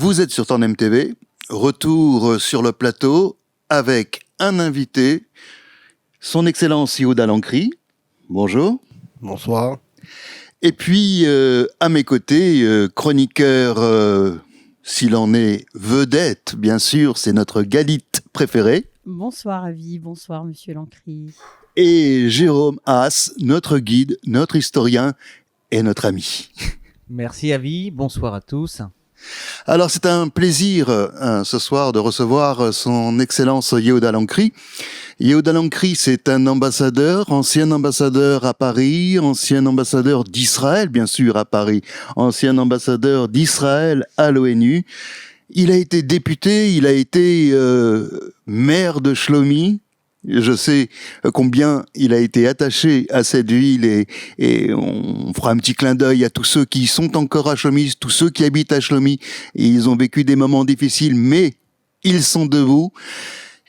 Vous êtes sur Tandem TV, retour sur le plateau avec un invité, son Excellence Yehuda Lankri. Bonjour. Bonsoir. Et puis, à mes côtés, chroniqueur, s'il en est vedette, bien sûr, c'est notre Galite préféré. Bonsoir Avi, bonsoir Monsieur Lankri. Et Jérôme Haas, notre guide, notre historien et notre ami. Merci Avi, bonsoir à tous. Alors c'est un plaisir ce soir de recevoir son Excellence Yehuda Lankri. Yehuda Lankri, c'est un ambassadeur, ancien ambassadeur à Paris, ancien ambassadeur d'Israël bien sûr à Paris, ancien ambassadeur d'Israël à l'ONU. Il a été député, il a été maire de Shlomi. Je sais combien il a été attaché à cette ville et on fera un petit clin d'œil à tous ceux qui sont encore à Shlomi, tous ceux qui habitent à Shlomi. Ils ont vécu des moments difficiles, mais ils sont debout.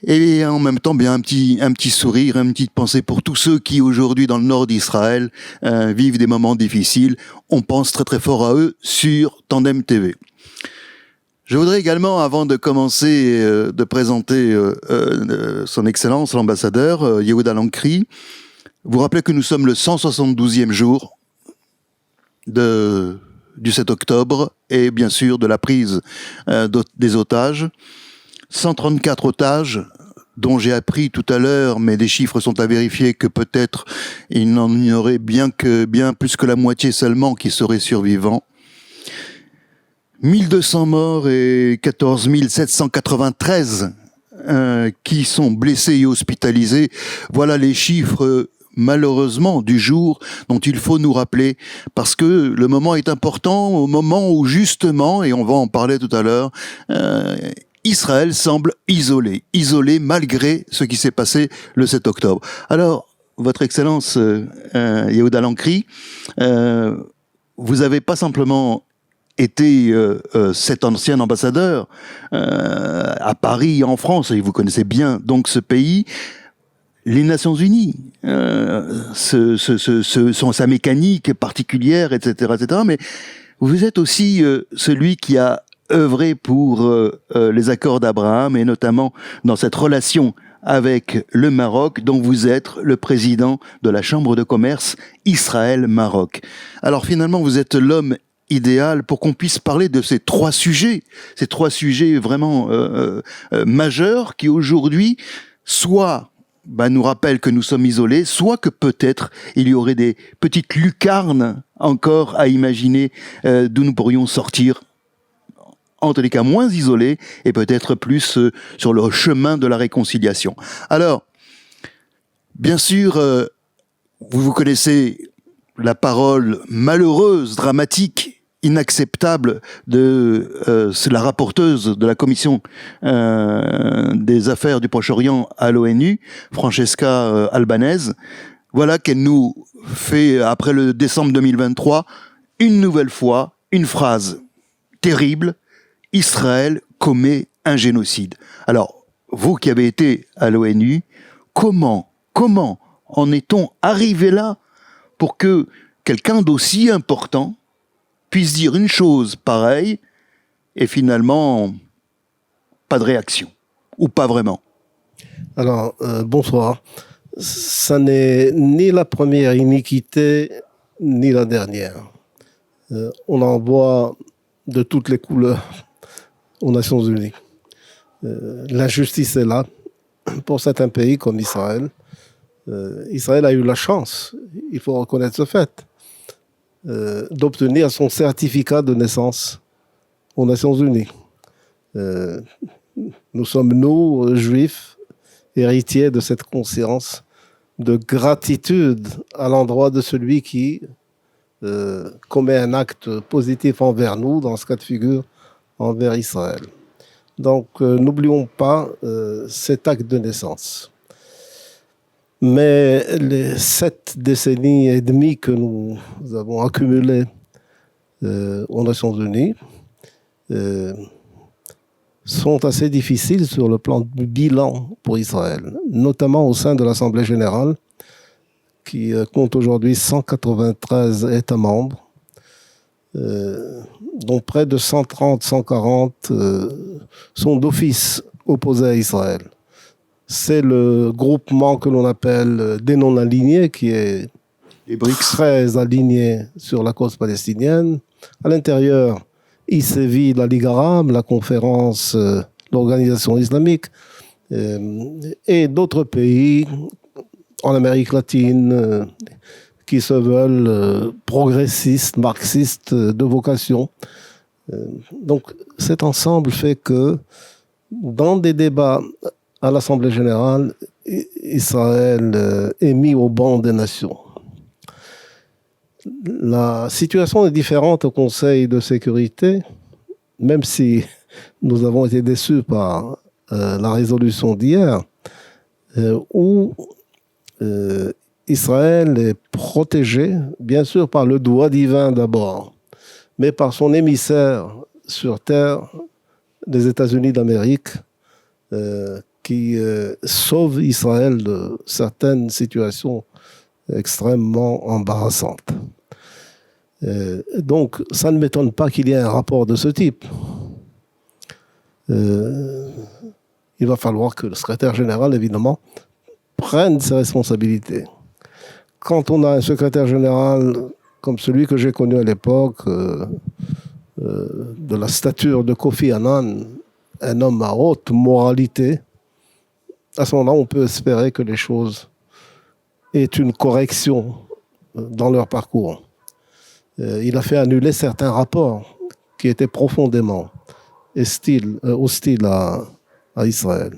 Et en même temps, bien un petit sourire, une petite pensée pour tous ceux qui aujourd'hui dans le nord d'Israël vivent des moments difficiles. On pense très très fort à eux sur Tandem TV. Je voudrais également, avant de commencer de présenter son Excellence, l'ambassadeur Yehuda Lankri, vous rappeler que nous sommes le 172e jour du 7 octobre et bien sûr de la prise des otages. 134 otages dont j'ai appris tout à l'heure, mais des chiffres sont à vérifier, que peut-être il n'en y aurait bien plus que la moitié seulement qui seraient survivants. 1200 morts et 14 793 qui sont blessés et hospitalisés. Voilà les chiffres, malheureusement, du jour dont il faut nous rappeler, parce que le moment est important, au moment où justement, et on va en parler tout à l'heure, Israël semble isolé malgré ce qui s'est passé le 7 octobre. Alors, Votre Excellence Yehuda Lankri, vous avez pas simplement été cet ancien ambassadeur à Paris, en France, et vous connaissez bien donc ce pays, les Nations Unies, sa mécanique particulière, etc., mais vous êtes aussi celui qui a œuvré pour les accords d'Abraham, et notamment dans cette relation avec le Maroc, dont vous êtes le président de la Chambre de commerce Israël-Maroc. Alors finalement, vous êtes l'homme idéal pour qu'on puisse parler de ces trois sujets vraiment majeurs qui aujourd'hui soit nous rappellent que nous sommes isolés, soit que peut-être il y aurait des petites lucarnes encore à imaginer d'où nous pourrions sortir, en tous les cas moins isolés et peut-être plus sur le chemin de la réconciliation. Alors, bien sûr, vous connaissez la parole malheureuse, dramatique, inacceptable de la rapporteuse de la commission des affaires du Proche-Orient à l'ONU, Francesca Albanese. Voilà qu'elle nous fait, après le décembre 2023, une nouvelle fois, une phrase terrible: Israël commet un génocide. Alors, vous qui avez été à l'ONU, comment en est-on arrivé là pour que quelqu'un d'aussi important puisse dire une chose pareille et finalement pas de réaction, ou pas vraiment? Alors, bonsoir. Ça n'est ni la première iniquité, ni la dernière. On en voit de toutes les couleurs aux Nations Unies. L'injustice est là pour certains pays comme Israël. Israël a eu la chance, il faut reconnaître ce fait, d'obtenir son certificat de naissance aux Nations Unies. Nous sommes, nous, juifs, héritiers de cette conscience de gratitude à l'endroit de celui qui commet un acte positif envers nous, dans ce cas de figure, envers Israël. Donc, n'oublions pas cet acte de naissance. Mais les 7 décennies et demie que nous avons accumulées aux Nations Unies sont assez difficiles sur le plan du bilan pour Israël, notamment au sein de l'Assemblée générale, qui compte aujourd'hui 193 États membres. dont près de 130, 140 sont d'office opposés à Israël. C'est le groupement que l'on appelle des non-alignés, qui est Les BRICS. très aligné sur la cause palestinienne. À l'intérieur, il sévit la Ligue arabe, la conférence, l'organisation islamique, et d'autres pays en Amérique latine qui se veulent progressistes, marxistes de vocation. Donc cet ensemble fait que dans des débats à l'Assemblée générale, Israël est mis au banc des nations. La situation est différente au Conseil de sécurité, même si nous avons été déçus par la résolution d'hier, où Israël est protégé, bien sûr par le doigt divin d'abord, mais par son émissaire sur terre, les États-Unis d'Amérique, qui sauve Israël de certaines situations extrêmement embarrassantes. Donc, ça ne m'étonne pas qu'il y ait un rapport de ce type. Il va falloir que le secrétaire général, évidemment, prenne ses responsabilités. Quand on a un secrétaire général comme celui que j'ai connu à l'époque, de la stature de Kofi Annan, un homme à haute moralité, à ce moment-là, on peut espérer que les choses aient une correction dans leur parcours. Il a fait annuler certains rapports qui étaient profondément hostiles à Israël.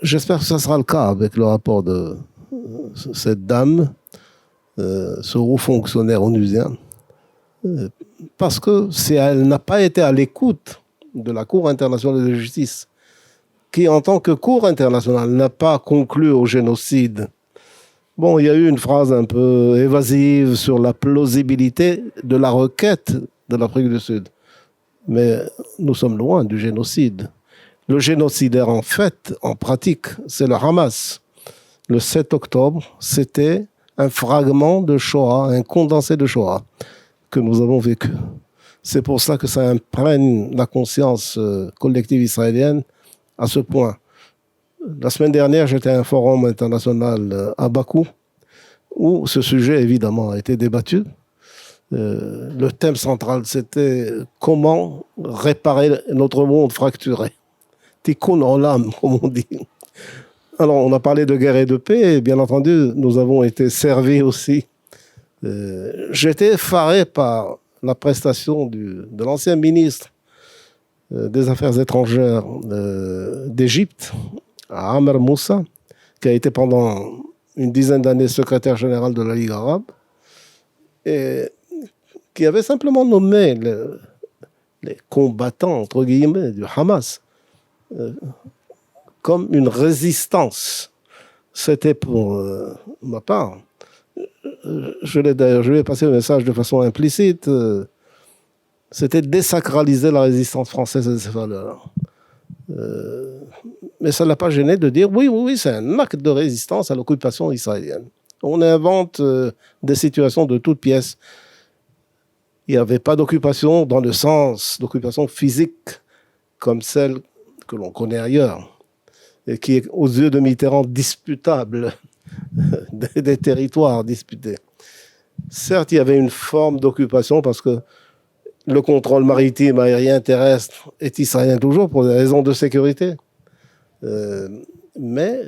J'espère que ce sera le cas avec le rapport de cette dame, ce haut fonctionnaire onusien, parce que si elle n'a pas été à l'écoute de la Cour internationale de justice, qui en tant que Cour internationale n'a pas conclu au génocide. Bon, il y a eu une phrase un peu évasive sur la plausibilité de la requête de l'Afrique du Sud. Mais nous sommes loin du génocide. Le génocidaire, en fait, en pratique, c'est le Hamas. Le 7 octobre, c'était un fragment de Shoah, un condensé de Shoah que nous avons vécu. C'est pour ça que ça imprègne la conscience collective israélienne à ce point. La semaine dernière, j'étais à un forum international à Bakou, où ce sujet, évidemment, a été débattu. Le thème central, c'était comment réparer notre monde fracturé. Tikkun olam, comme on dit. Alors, on a parlé de guerre et de paix, et bien entendu, nous avons été servis aussi. J'étais effaré par la prestation de l'ancien ministre des Affaires étrangères d'Égypte, Amr Moussa, qui a été pendant une dizaine d'années secrétaire général de la Ligue arabe, et qui avait simplement nommé les combattants, entre guillemets, du Hamas comme une résistance. C'était pour ma part. Je lui ai passé le message de façon implicite. C'était désacraliser la résistance française à ces valeurs. Mais ça ne l'a pas gêné de dire oui, c'est un acte de résistance à l'occupation israélienne. On invente des situations de toutes pièces. Il n'y avait pas d'occupation dans le sens d'occupation physique comme celle que l'on connaît ailleurs, et qui est aux yeux de Mitterrand disputable, des territoires disputés. Certes, il y avait une forme d'occupation parce que le contrôle maritime, aérien, terrestre est israélien toujours pour des raisons de sécurité. Mais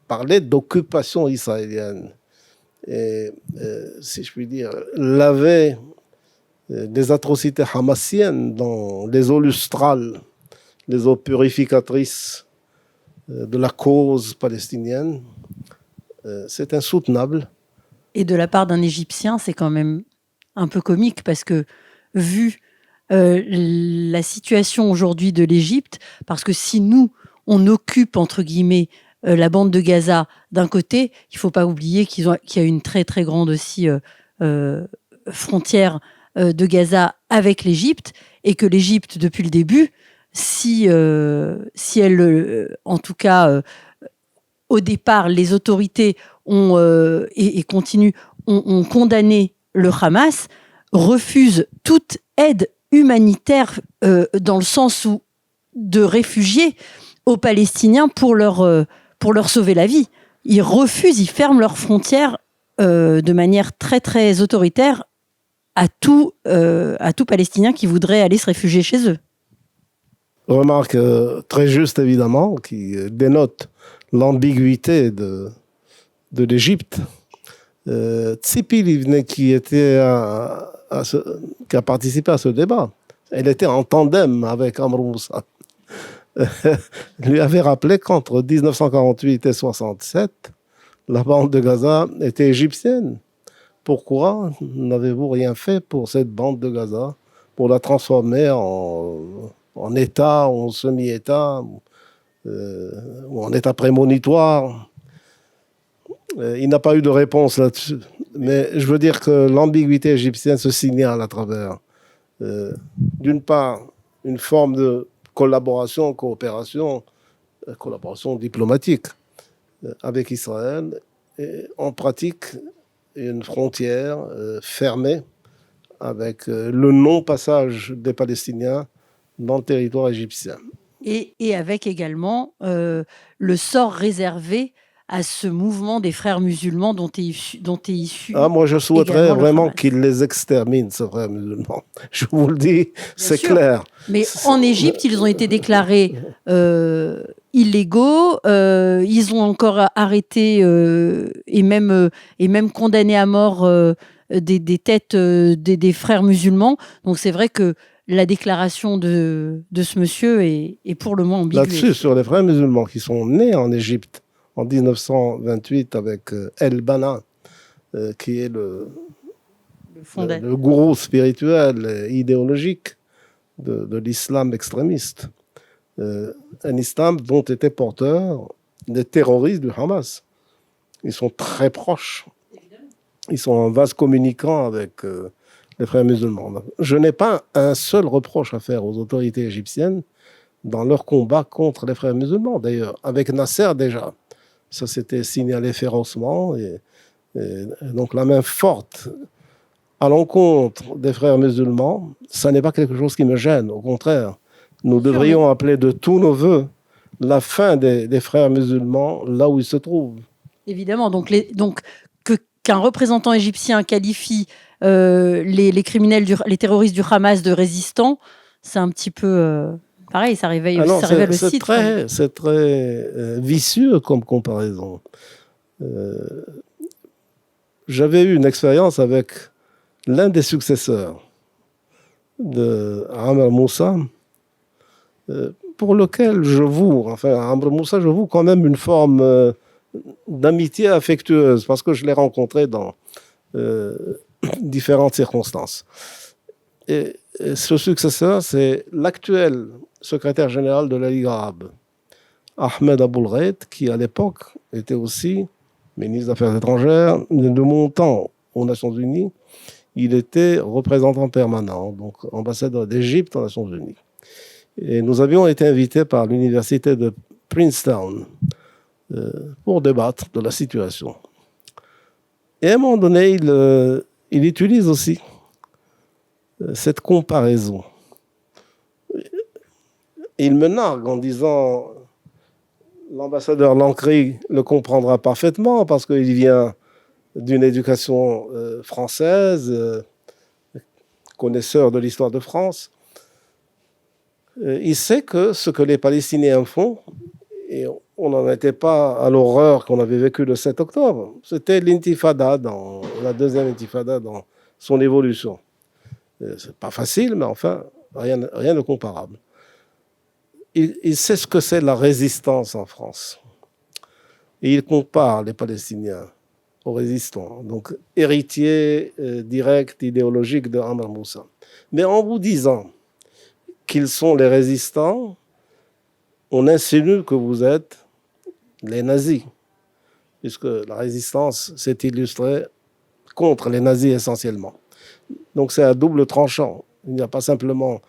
parler d'occupation israélienne, et si je puis dire, laver des atrocités hamassiennes dans les eaux lustrales, les eaux purificatrices de la cause palestinienne, c'est insoutenable. Et de la part d'un Égyptien, c'est quand même un peu comique parce que vu la situation aujourd'hui de l'Égypte, parce que si nous, on occupe, entre guillemets, la bande de Gaza d'un côté, il ne faut pas oublier qu'il y a une très très grande aussi frontière de Gaza avec l'Égypte, et que l'Égypte, depuis le début, si elle, en tout cas, au départ, les autorités ont, et continuent, ont condamné le Hamas, refuse toute aide humanitaire dans le sens où de réfugiés aux Palestiniens pour leur sauver la vie. Ils refusent, ils ferment leurs frontières de manière très très autoritaire à tout Palestinien qui voudrait aller se réfugier chez eux. Remarque très juste, évidemment, qui dénote l'ambiguïté de l'Égypte. Tzipi Livni, qui a participé à ce débat, elle était en tandem avec Amr Moussa, lui avait rappelé qu'entre 1948 et 1967, la bande de Gaza était égyptienne. Pourquoi n'avez-vous rien fait pour cette bande de Gaza, pour la transformer en État, en semi-État, ou en État prémonitoire? Il n'a pas eu de réponse là-dessus. Mais je veux dire que l'ambiguïté égyptienne se signale à travers, d'une part, une forme de collaboration, coopération diplomatique avec Israël, et en pratique, une frontière fermée avec le non-passage des Palestiniens dans le territoire égyptien. Et avec également le sort réservé à ce mouvement des frères musulmans dont est issu. Moi, je souhaiterais vraiment qu'ils les exterminent, ces frères musulmans. Je vous le dis, c'est clair. Mais en Égypte, ils ont été déclarés illégaux. Ils ont encore arrêté et même condamné à mort des têtes des frères musulmans. Donc c'est vrai que la déclaration de ce monsieur est pour le moins ambiguë. Là-dessus, sur les frères musulmans qui sont nés en Égypte en 1928 avec El-Banna, qui est le gourou spirituel et idéologique de l'islam extrémiste. Un islam dont étaient porteurs des terroristes du Hamas. Ils sont très proches. Ils sont en vase communicant avec les frères musulmans. Je n'ai pas un seul reproche à faire aux autorités égyptiennes dans leur combat contre les frères musulmans. D'ailleurs, avec Nasser déjà, ça s'était signalé férocement. Et donc la main forte à l'encontre des frères musulmans, ça n'est pas quelque chose qui me gêne. Au contraire, nous devrions appeler de tous nos voeux la fin des frères musulmans là où ils se trouvent. Évidemment, qu'un représentant égyptien qualifie les criminels, les terroristes du Hamas de résistants, c'est un petit peu pareil, ça révèle le site. C'est très vicieux comme comparaison. J'avais eu une expérience avec l'un des successeurs de Amr Moussa, pour lequel Amr Moussa, je voue quand même une forme d'amitié affectueuse, parce que je l'ai rencontré dans différentes circonstances. Et ce successeur, c'est l'actuel secrétaire général de la Ligue arabe, Ahmed Aboulghaït, qui à l'époque était aussi ministre des Affaires étrangères. De mon temps aux Nations Unies, il était représentant permanent, donc ambassadeur d'Égypte aux Nations Unies. Et nous avions été invités par l'université de Princeton pour débattre de la situation. Et à un moment donné, il utilise aussi cette comparaison. Il me nargue en disant, l'ambassadeur Lancry le comprendra parfaitement parce qu'il vient d'une éducation française, connaisseur de l'histoire de France. Il sait que ce que les Palestiniens font, et on n'en était pas à l'horreur qu'on avait vécue le 7 octobre, c'était l'intifada, la deuxième intifada dans son évolution. C'est pas facile, mais enfin, rien de comparable. Il sait ce que c'est la résistance en France. Et il compare les Palestiniens aux résistants, donc héritiers directs, idéologiques de Amr Moussa. Mais en vous disant qu'ils sont les résistants, on insinue que vous êtes les nazis, puisque la résistance s'est illustrée contre les nazis essentiellement. Donc c'est à double tranchant. Il n'y a pas simplement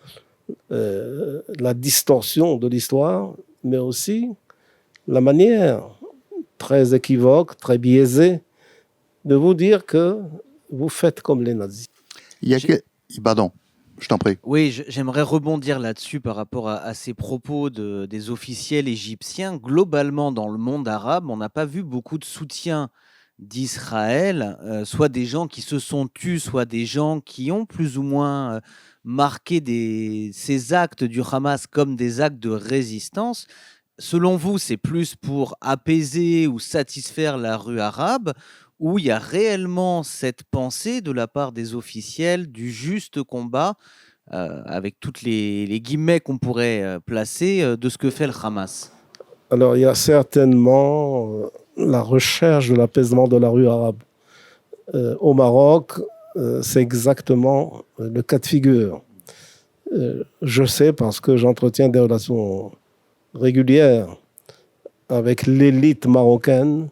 la distorsion de l'histoire, mais aussi la manière très équivoque, très biaisée de vous dire que vous faites comme les nazis. Il y a Pardon, je t'en prie. Oui, j'aimerais rebondir là-dessus par rapport à ces propos des officiels égyptiens. Globalement, dans le monde arabe, on n'a pas vu beaucoup de soutien d'Israël, soit des gens qui se sont tus, soit des gens qui ont plus ou moins marqué ces actes du Hamas comme des actes de résistance. Selon vous, c'est plus pour apaiser ou satisfaire la rue arabe, ou il y a réellement cette pensée de la part des officiels du juste combat, avec toutes les guillemets qu'on pourrait placer, de ce que fait le Hamas? Alors, il y a certainement la recherche de l'apaisement de la rue arabe. Au Maroc, c'est exactement le cas de figure. Je sais parce que j'entretiens des relations régulières avec l'élite marocaine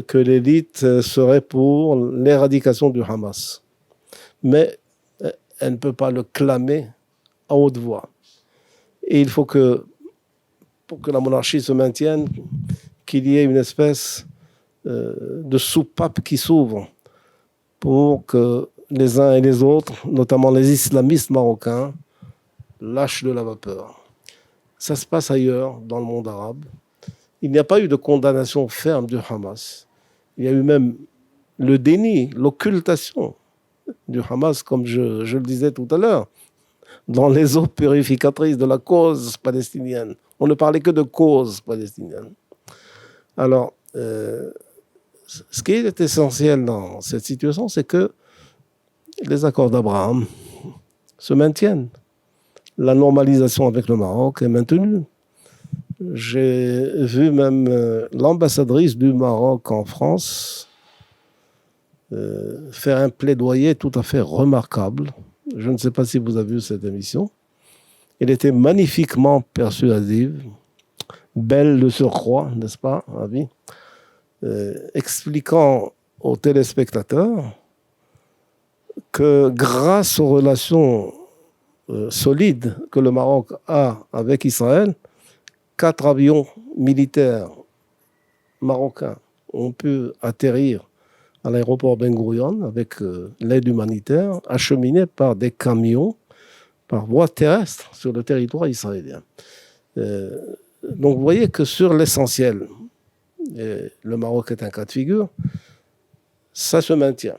que l'élite serait pour l'éradication du Hamas. Mais elle ne peut pas le clamer à haute voix. Et il faut que, pour que la monarchie se maintienne, qu'il y ait une espèce de soupape qui s'ouvre pour que les uns et les autres, notamment les islamistes marocains, lâchent de la vapeur. Ça se passe ailleurs, dans le monde arabe. Il n'y a pas eu de condamnation ferme du Hamas. Il y a eu même le déni, l'occultation du Hamas, comme je le disais tout à l'heure, dans les eaux purificatrices de la cause palestinienne. On ne parlait que de cause palestinienne. Alors, ce qui est essentiel dans cette situation, c'est que les accords d'Abraham se maintiennent. La normalisation avec le Maroc est maintenue. J'ai vu même l'ambassadrice du Maroc en France faire un plaidoyer tout à fait remarquable. Je ne sais pas si vous avez vu cette émission. Elle était magnifiquement persuasive, belle de surcroît, n'est-ce pas, Avi, expliquant aux téléspectateurs que grâce aux relations solides que le Maroc a avec Israël, 4 avions militaires marocains ont pu atterrir à l'aéroport Ben Gurion avec l'aide humanitaire acheminée par des camions par voie terrestre sur le territoire israélien. Donc vous voyez que sur l'essentiel, et le Maroc est un cas de figure, ça se maintient.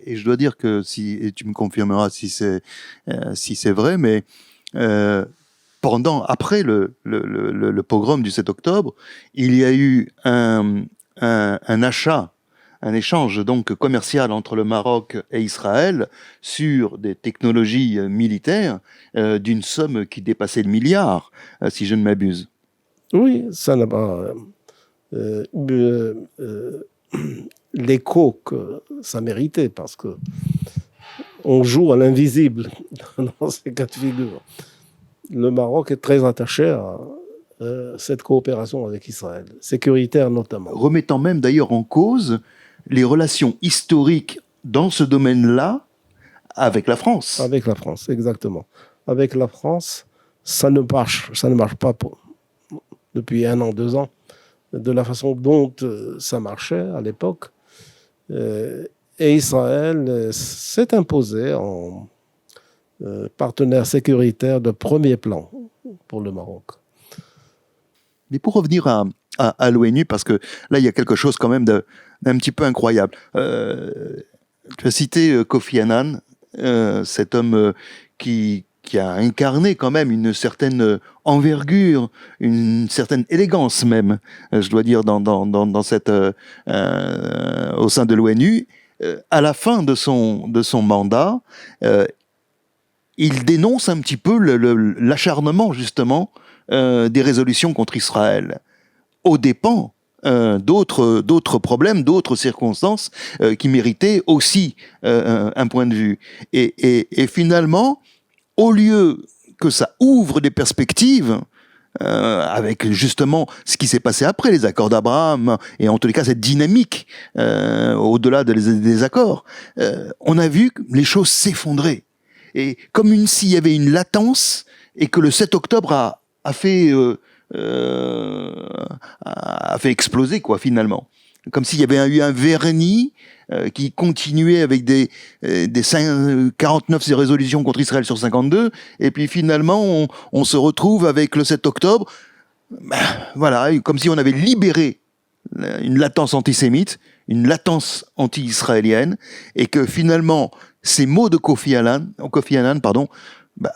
Et je dois dire que et tu me confirmeras si c'est vrai, mais après le pogrom du 7 octobre, il y a eu un achat, un échange donc commercial entre le Maroc et Israël sur des technologies militaires d'une somme qui dépassait le milliard, si je ne m'abuse. Oui, ça n'a pas l'écho que ça méritait, parce que on joue à l'invisible dans ces cas de figure. Le Maroc est très attaché à cette coopération avec Israël, sécuritaire notamment. Remettant même d'ailleurs en cause les relations historiques dans ce domaine-là avec la France. Avec la France, exactement. Avec la France, ça ne marche pas depuis 1 an, 2 ans, de la façon dont ça marchait à l'époque. Et Israël s'est imposé en partenaire sécuritaire de premier plan pour le Maroc. Mais pour revenir à l'ONU, parce que là, il y a quelque chose quand même d'un petit peu incroyable. Tu as cité Kofi Annan, cet homme qui a incarné quand même une certaine envergure, une certaine élégance même, je dois dire, dans cette, au sein de l'ONU. À la fin de son mandat, il dénonce un petit peu l'acharnement, justement, des résolutions contre Israël, aux dépens d'autres problèmes, d'autres circonstances qui méritaient aussi un point de vue. Et finalement, au lieu que ça ouvre des perspectives, avec justement ce qui s'est passé après les accords d'Abraham, et en tous les cas cette dynamique au-delà des accords, on a vu les choses s'effondrer. Et comme s'il y avait une latence, et que le 7 octobre a fait exploser, quoi, finalement. comme s'il y avait eu un vernis qui continuait avec des 49 résolutions contre Israël sur 52, et puis finalement on se retrouve avec le 7 octobre, voilà, comme si on avait libéré une latence antisémite, une latence anti-israélienne, et que finalement ces mots de Kofi Annan,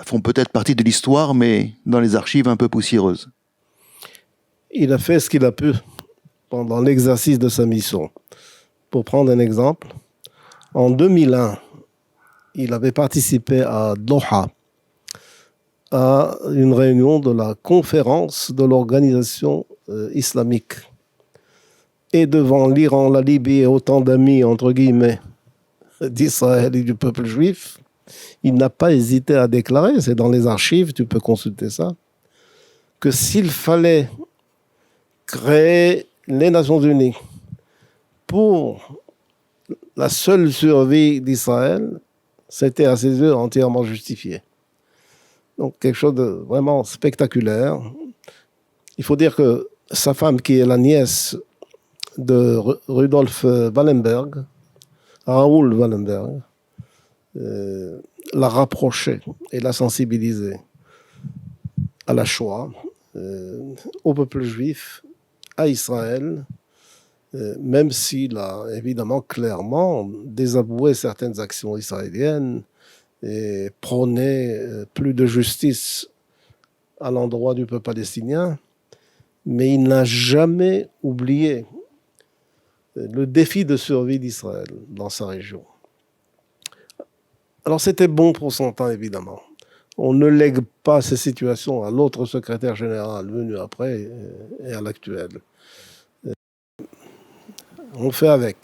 font peut-être partie de l'histoire, mais dans les archives un peu poussiéreuses. Il a fait ce qu'il a pu pendant l'exercice de sa mission. Pour prendre un exemple, en 2001, il avait participé à Doha, à une réunion de la conférence de l'organisation islamique. Et devant l'Iran, la Libye et autant d'amis, entre guillemets, d'Israël et du peuple juif, il n'a pas hésité à déclarer, c'est dans les archives, tu peux consulter ça, que s'il fallait créer les Nations Unies pour la seule survie d'Israël, c'était à ses yeux entièrement justifié. Donc quelque chose de vraiment spectaculaire. Il faut dire que sa femme, qui est la nièce de Rudolf Wallenberg, Raoul Wallenberg, l'a rapproché et l'a sensibilisé à la Shoah, au peuple juif, à Israël, même s'il a évidemment clairement désavoué certaines actions israéliennes et prôné plus de justice à l'endroit du peuple palestinien, mais il n'a jamais oublié le défi de survie d'Israël dans sa région. Alors c'était bon pour son temps, évidemment. On ne lègue pas ces situations à l'autre secrétaire général venu après et à l'actuel. On fait avec.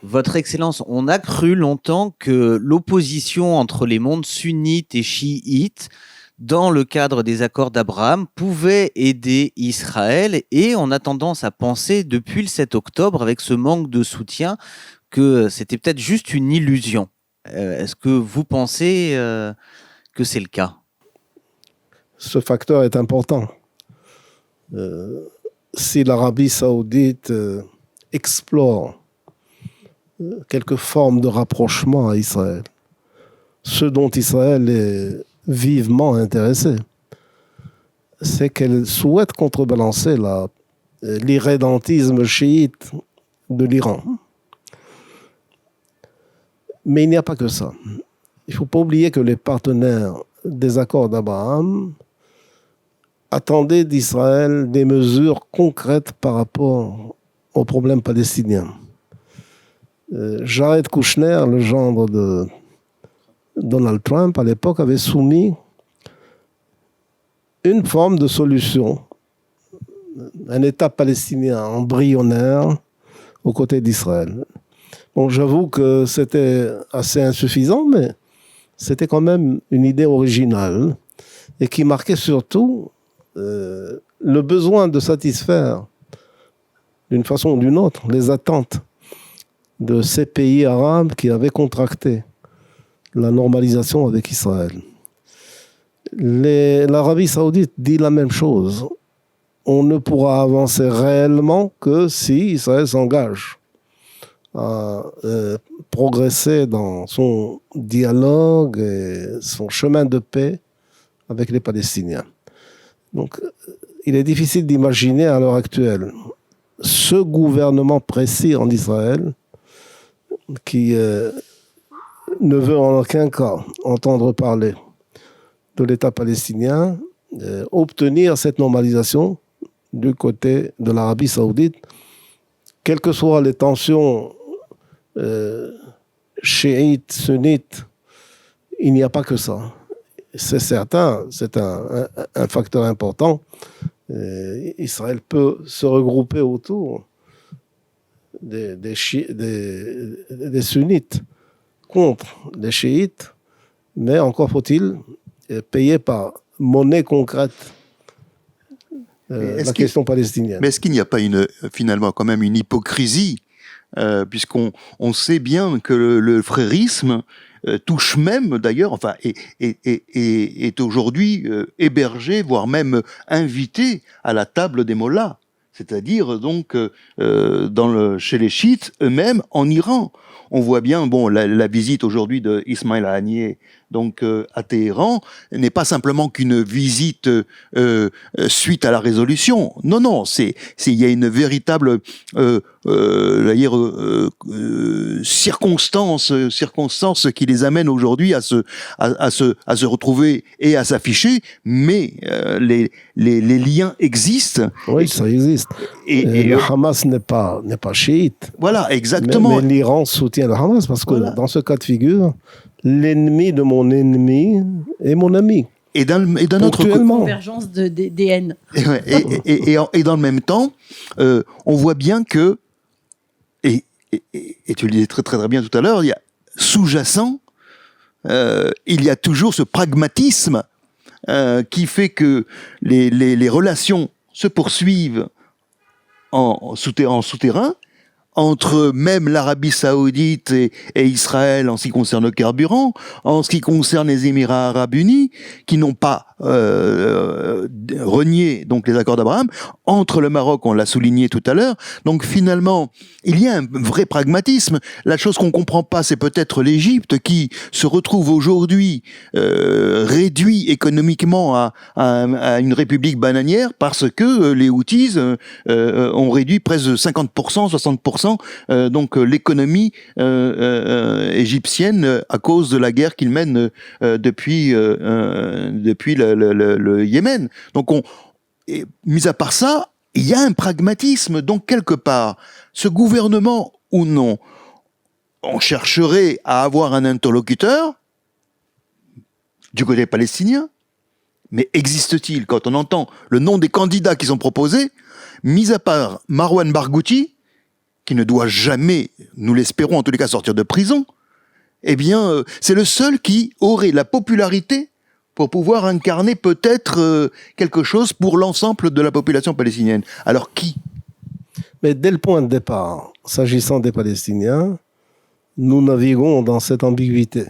Votre Excellence, on a cru longtemps que l'opposition entre les mondes sunnites et chiites, dans le cadre des accords d'Abraham, pouvait aider Israël, et on a tendance à penser depuis le 7 octobre, avec ce manque de soutien, que c'était peut-être juste une illusion. Est-ce que vous pensez que c'est le cas? Ce facteur est important. Si l'Arabie saoudite explore quelques formes de rapprochement à Israël, ce dont Israël est vivement intéressé, c'est qu'elle souhaite contrebalancer l'irrédentisme chiite de l'Iran. Mais il n'y a pas que ça. Il ne faut pas oublier que les partenaires des accords d'Abraham attendaient d'Israël des mesures concrètes par rapport au problème palestinien. Jared Kushner, le gendre de Donald Trump, à l'époque, avait soumis une forme de solution, un État palestinien embryonnaire aux côtés d'Israël. Bon, j'avoue que c'était assez insuffisant, mais c'était quand même une idée originale et qui marquait surtout le besoin de satisfaire, d'une façon ou d'une autre, les attentes de ces pays arabes qui avaient contracté la normalisation avec Israël. L'Arabie saoudite dit la même chose. On ne pourra avancer réellement que si Israël s'engage à progresser dans son dialogue et son chemin de paix avec les Palestiniens. Donc, il est difficile d'imaginer à l'heure actuelle ce gouvernement précis en Israël qui ne veut en aucun cas entendre parler de l'État palestinien, obtenir cette normalisation du côté de l'Arabie saoudite, quelles que soient les tensions chiites, sunnites, il n'y a pas que ça. C'est certain, c'est un facteur important. Israël peut se regrouper autour des sunnites contre les chiites, mais encore faut-il payer par monnaie concrète la question palestinienne. Mais est-ce qu'il n'y a pas finalement quand même une hypocrisie, puisqu'on sait bien que le frérisme touche même d'ailleurs, enfin, est aujourd'hui hébergé, voire même invité à la table des mollahs. c'est-à-dire donc chez les chiites eux-mêmes en Iran. On voit bien, bon, la visite aujourd'hui de Ismail Haniyeh donc à Téhéran n'est pas simplement qu'une visite suite à la résolution. Non, non, il y a une véritable circonstance qui les amène aujourd'hui à se retrouver et à s'afficher, mais les liens existent. Oui, ça existe. Et le Hamas n'est pas chiite. Voilà, exactement. Mais l'Iran soutient le Hamas parce que dans ce cas de figure, l'ennemi de mon ennemi est mon ami. Et d'un autre côté, convergence des haines. Et dans le même temps, on voit bien que, et tu le disais très très très bien tout à l'heure, il y a sous-jacent, il y a toujours ce pragmatisme qui fait que les relations se poursuivent en souterrain, entre même l'Arabie Saoudite et Israël en ce qui concerne le carburant, en ce qui concerne les Émirats Arabes Unis, qui n'ont pas renié donc les accords d'Abraham, entre le Maroc, on l'a souligné tout à l'heure. Donc finalement, il y a un vrai pragmatisme. La chose qu'on comprend pas, c'est peut-être l'Égypte qui se retrouve aujourd'hui réduit économiquement à une république bananière parce que les Houthis ont réduit presque de 50%, 60% donc l'économie égyptienne à cause de la guerre qu'ils mènent depuis le Yémen. Donc mis à part ça, il y a un pragmatisme. Donc quelque part, ce gouvernement ou non, on chercherait à avoir un interlocuteur du côté palestinien, mais existe-t-il, quand on entend le nom des candidats qui sont proposés, mis à part Marwan Barghouti, qui ne doit jamais, nous l'espérons en tous les cas, sortir de prison, eh bien, c'est le seul qui aurait la popularité pour pouvoir incarner peut-être quelque chose pour l'ensemble de la population palestinienne. Alors qui ? Mais dès le point de départ, s'agissant des Palestiniens, nous naviguons dans cette ambiguïté.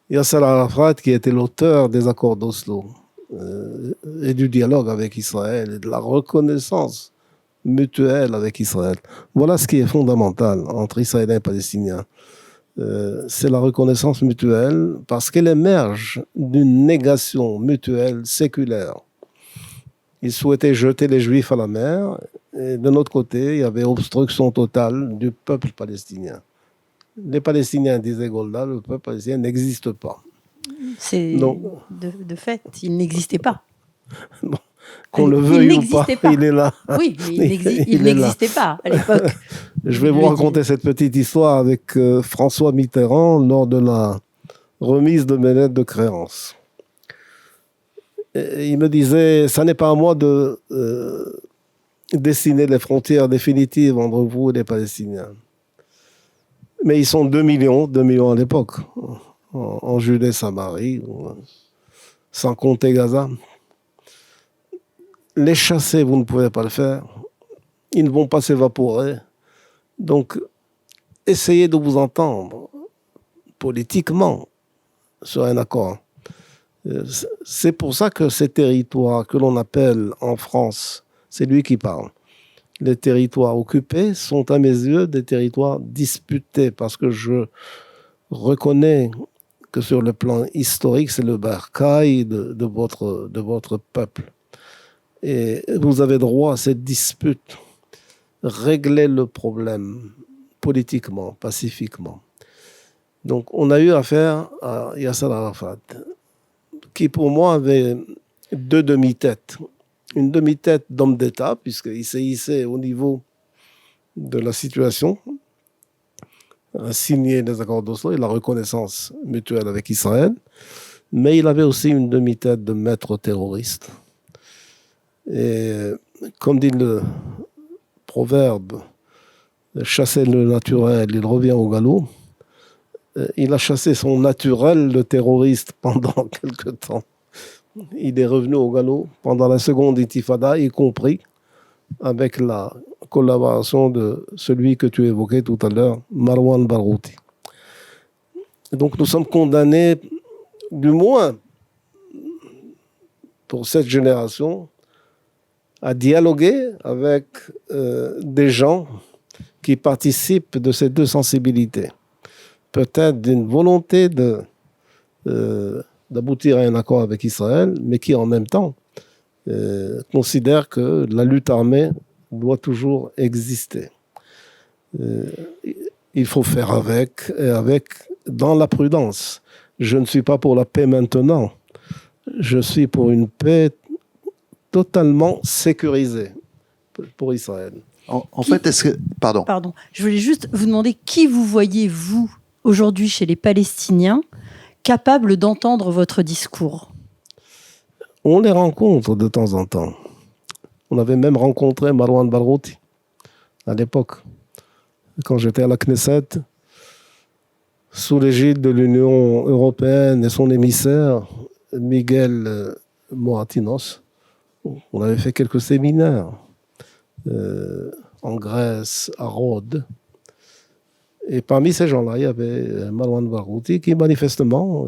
Yasser Arafat, qui était l'auteur des accords d'Oslo et du dialogue avec Israël et de la reconnaissance mutuelle avec Israël. Voilà ce qui est fondamental entre Israéliens et Palestiniens. C'est la reconnaissance mutuelle parce qu'elle émerge d'une négation mutuelle séculaire. Ils souhaitaient jeter les Juifs à la mer et de notre côté, il y avait obstruction totale du peuple palestinien. Les Palestiniens disaient Golda, le peuple palestinien n'existe pas. C'est de fait, il n'existait pas. Bon, qu'on le veuille ou pas, il est là. Oui, mais il n'existait pas à l'époque. Je vais vous raconter cette petite histoire avec François Mitterrand lors de la remise de mes lettres de créance. Et il me disait, ça n'est pas à moi de dessiner les frontières définitives entre vous et les Palestiniens. Mais ils sont 2 millions à l'époque, en Judée-Samarie, sans compter Gaza. Les chasser, vous ne pouvez pas le faire. Ils ne vont pas s'évaporer. Donc, essayez de vous entendre politiquement sur un accord. C'est pour ça que ces territoires que l'on appelle en France, c'est lui qui parle, les territoires occupés sont à mes yeux des territoires disputés parce que je reconnais que sur le plan historique, c'est le bercail de votre peuple. Et vous avez droit à cette dispute. Réglez le problème politiquement, pacifiquement. Donc, on a eu affaire à Yasser Arafat, qui pour moi avait 2 demi-têtes. Une demi-tête d'homme d'État, puisqu'il s'est hissé au niveau de la situation, a signé les accords d'Oslo et la reconnaissance mutuelle avec Israël, mais il avait aussi une demi-tête de maître terroriste. Et comme dit le proverbe, chasser le naturel, il revient au galop. Il a chassé son naturel, le terroriste, pendant quelque temps. Il est revenu au galop pendant la seconde intifada, y compris avec la collaboration de celui que tu évoquais tout à l'heure, Marwan Barghouti. Donc nous sommes condamnés, du moins pour cette génération, à dialoguer avec des gens qui participent de ces deux sensibilités. Peut-être d'une volonté d'aboutir à un accord avec Israël, mais qui en même temps considère que la lutte armée doit toujours exister. Il faut faire avec, et avec dans la prudence. Je ne suis pas pour la paix maintenant. Je suis pour une paix totalement sécurisée pour Israël. En fait, est-ce que... Pardon. Pardon. Je voulais juste vous demander qui vous voyez, vous, aujourd'hui, chez les Palestiniens, capables d'entendre votre discours? On les rencontre de temps en temps. On avait même rencontré Marwan Barghouti à l'époque, quand j'étais à la Knesset, sous l'égide de l'Union européenne et son émissaire, Miguel Moratinos. On avait fait quelques séminaires en Grèce, à Rhodes. Et parmi ces gens-là, il y avait Marwan Barghouti qui manifestement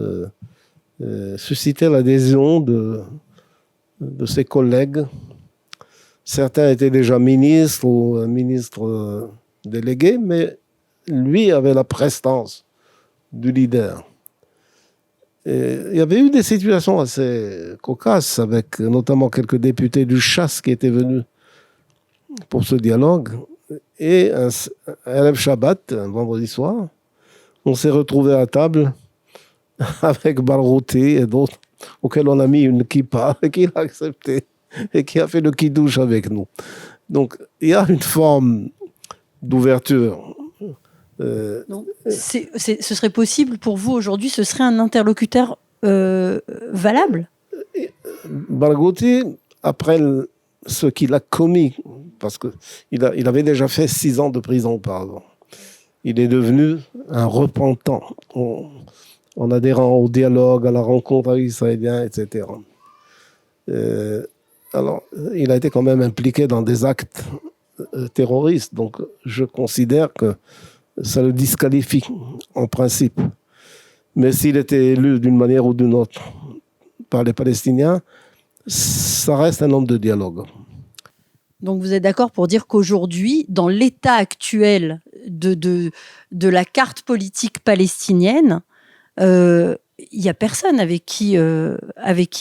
suscitait l'adhésion de ses collègues. Certains étaient déjà ministres ou ministres délégués, mais lui avait la prestance du leader. Et il y avait eu des situations assez cocasses avec notamment quelques députés du Chasse qui étaient venus pour ce dialogue. Et un Erev Shabbat, un vendredi soir, on s'est retrouvés à table avec Barghouti et d'autres auxquels on a mis une kippa et qu'il a accepté et qui a fait le kidouche avec nous. Donc il y a une forme d'ouverture. Donc, ce serait possible pour vous aujourd'hui, ce serait un interlocuteur valable? Barghouti, après ce qu'il a commis, parce qu'il avait déjà fait 6 ans de prison auparavant, il est devenu un repentant en adhérant au dialogue, à la rencontre avec les Israéliens, etc. Alors, il a été quand même impliqué dans des actes terroristes, donc je considère que ça le disqualifie en principe. Mais s'il était élu d'une manière ou d'une autre par les Palestiniens, ça reste un homme de dialogue. Donc vous êtes d'accord pour dire qu'aujourd'hui, dans l'état actuel de la carte politique palestinienne, il n'y a personne avec qui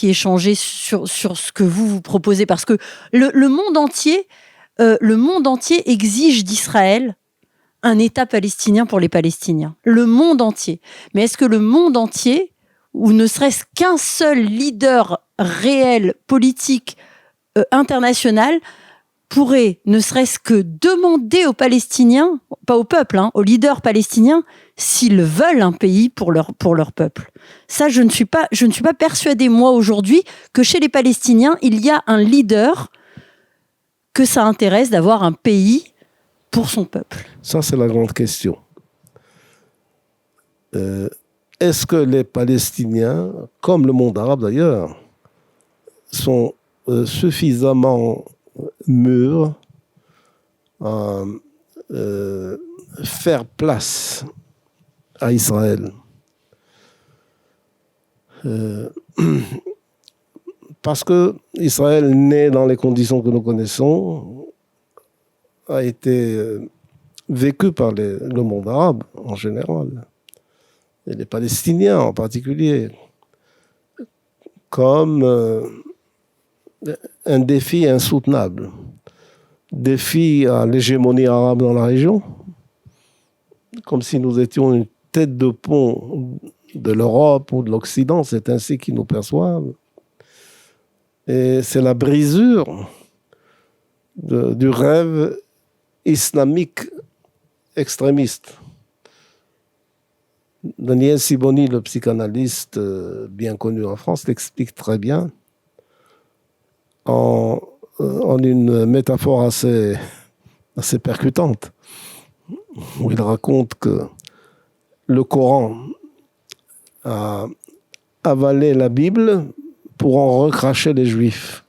échanger sur ce que vous proposez, parce que le monde entier exige d'Israël un État palestinien pour les Palestiniens. Le monde entier. Mais est-ce que le monde entier, ou ne serait-ce qu'un seul leader réel, politique, international, pourrait, ne serait-ce que demander aux Palestiniens, pas au peuple, aux leaders palestiniens, s'ils veulent un pays pour leur peuple? Ça, je ne suis pas persuadée, moi, aujourd'hui, que chez les Palestiniens, il y a un leader que ça intéresse d'avoir un pays pour son peuple. Ça, c'est la grande question. Est-ce que les Palestiniens, comme le monde arabe d'ailleurs, sont suffisamment mûrs à faire place à Israël? Parce que Israël, né dans les conditions que nous connaissons, a été vécu par le monde arabe en général, et les Palestiniens en particulier, comme un défi insoutenable. Défi à l'hégémonie arabe dans la région, comme si nous étions une tête de pont de l'Europe ou de l'Occident, c'est ainsi qu'ils nous perçoivent. Et c'est la brisure du rêve islamique extrémiste. Daniel Siboni, le psychanalyste bien connu en France, l'explique très bien en une métaphore assez percutante, où il raconte que le Coran a avalé la Bible pour en recracher les Juifs.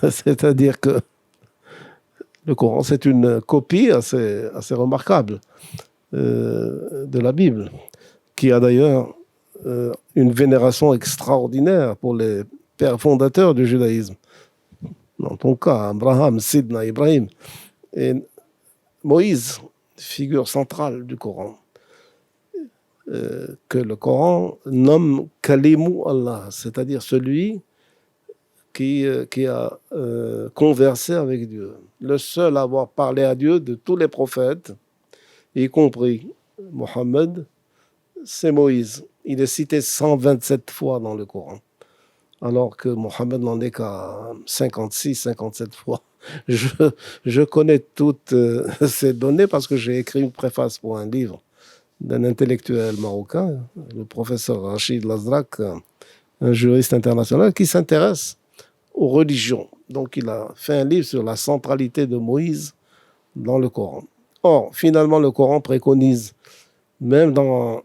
C'est-à-dire que le Coran, c'est une copie assez remarquable de la Bible, qui a d'ailleurs une vénération extraordinaire pour les pères fondateurs du judaïsme. dans ton cas, Abraham, Sidna, Ibrahim, et Moïse, figure centrale du Coran, que le Coran nomme Kalimou Allah, c'est-à-dire celui qui a conversé avec Dieu. Le seul à avoir parlé à Dieu de tous les prophètes, y compris Mohammed, c'est Moïse. Il est cité 127 fois dans le Coran, alors que Mohammed n'en est qu'à 56, 57 fois. Je connais toutes ces données parce que j'ai écrit une préface pour un livre d'un intellectuel marocain, le professeur Rachid Lazrak, un juriste international qui s'intéresse aux religions. Donc il a fait un livre sur la centralité de Moïse dans le Coran. Or, finalement, le Coran préconise, même dans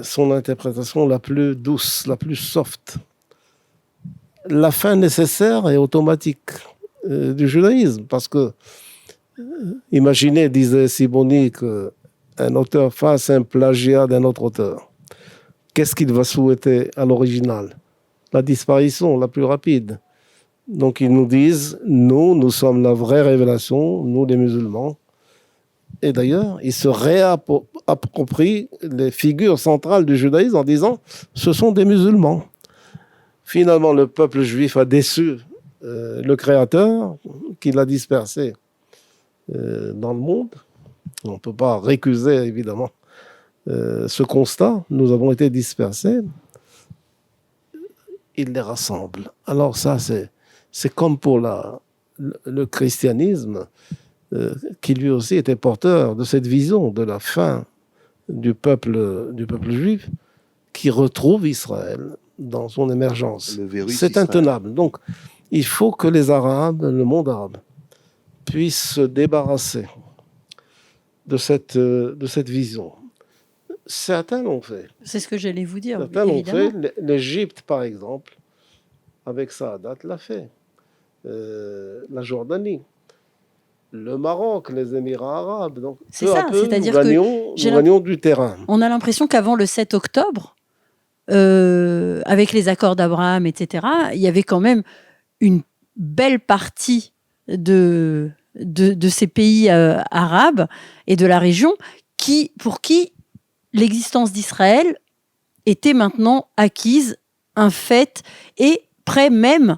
son interprétation la plus douce, la plus soft, la fin nécessaire et automatique du judaïsme. Parce que, imaginez, disait Siboni, qu'un auteur fasse un plagiat d'un autre auteur. Qu'est-ce qu'il va souhaiter à l'original? La disparition la plus rapide. Donc ils nous disent, nous sommes la vraie révélation, nous les musulmans. Et d'ailleurs, ils se réapproprient les figures centrales du judaïsme en disant, ce sont des musulmans. Finalement, le peuple juif a déçu le Créateur qui l'a dispersé dans le monde. On ne peut pas récuser, évidemment, ce constat. Nous avons été dispersés. Il les rassemble. Alors ça, c'est comme pour le christianisme, qui lui aussi était porteur de cette vision de la fin du peuple juif, qui retrouve Israël dans son émergence. C'est intenable. Donc, il faut que les Arabes, le monde arabe, puissent se débarrasser de cette vision. Certains l'ont fait. C'est ce que j'allais vous dire. Certains l'ont évidemment. fait. L'Égypte, par exemple, avec Saadat, l'a fait. La Jordanie, le Maroc, les Émirats arabes. Donc, C'est peu ça, à peu, c'est-à-dire nous gagnons du terrain. On a l'impression qu'avant le 7 octobre, avec les accords d'Abraham, etc., il y avait quand même une belle partie de ces pays arabes et de la région pour qui l'existence d'Israël était maintenant acquise, un fait, et prêt même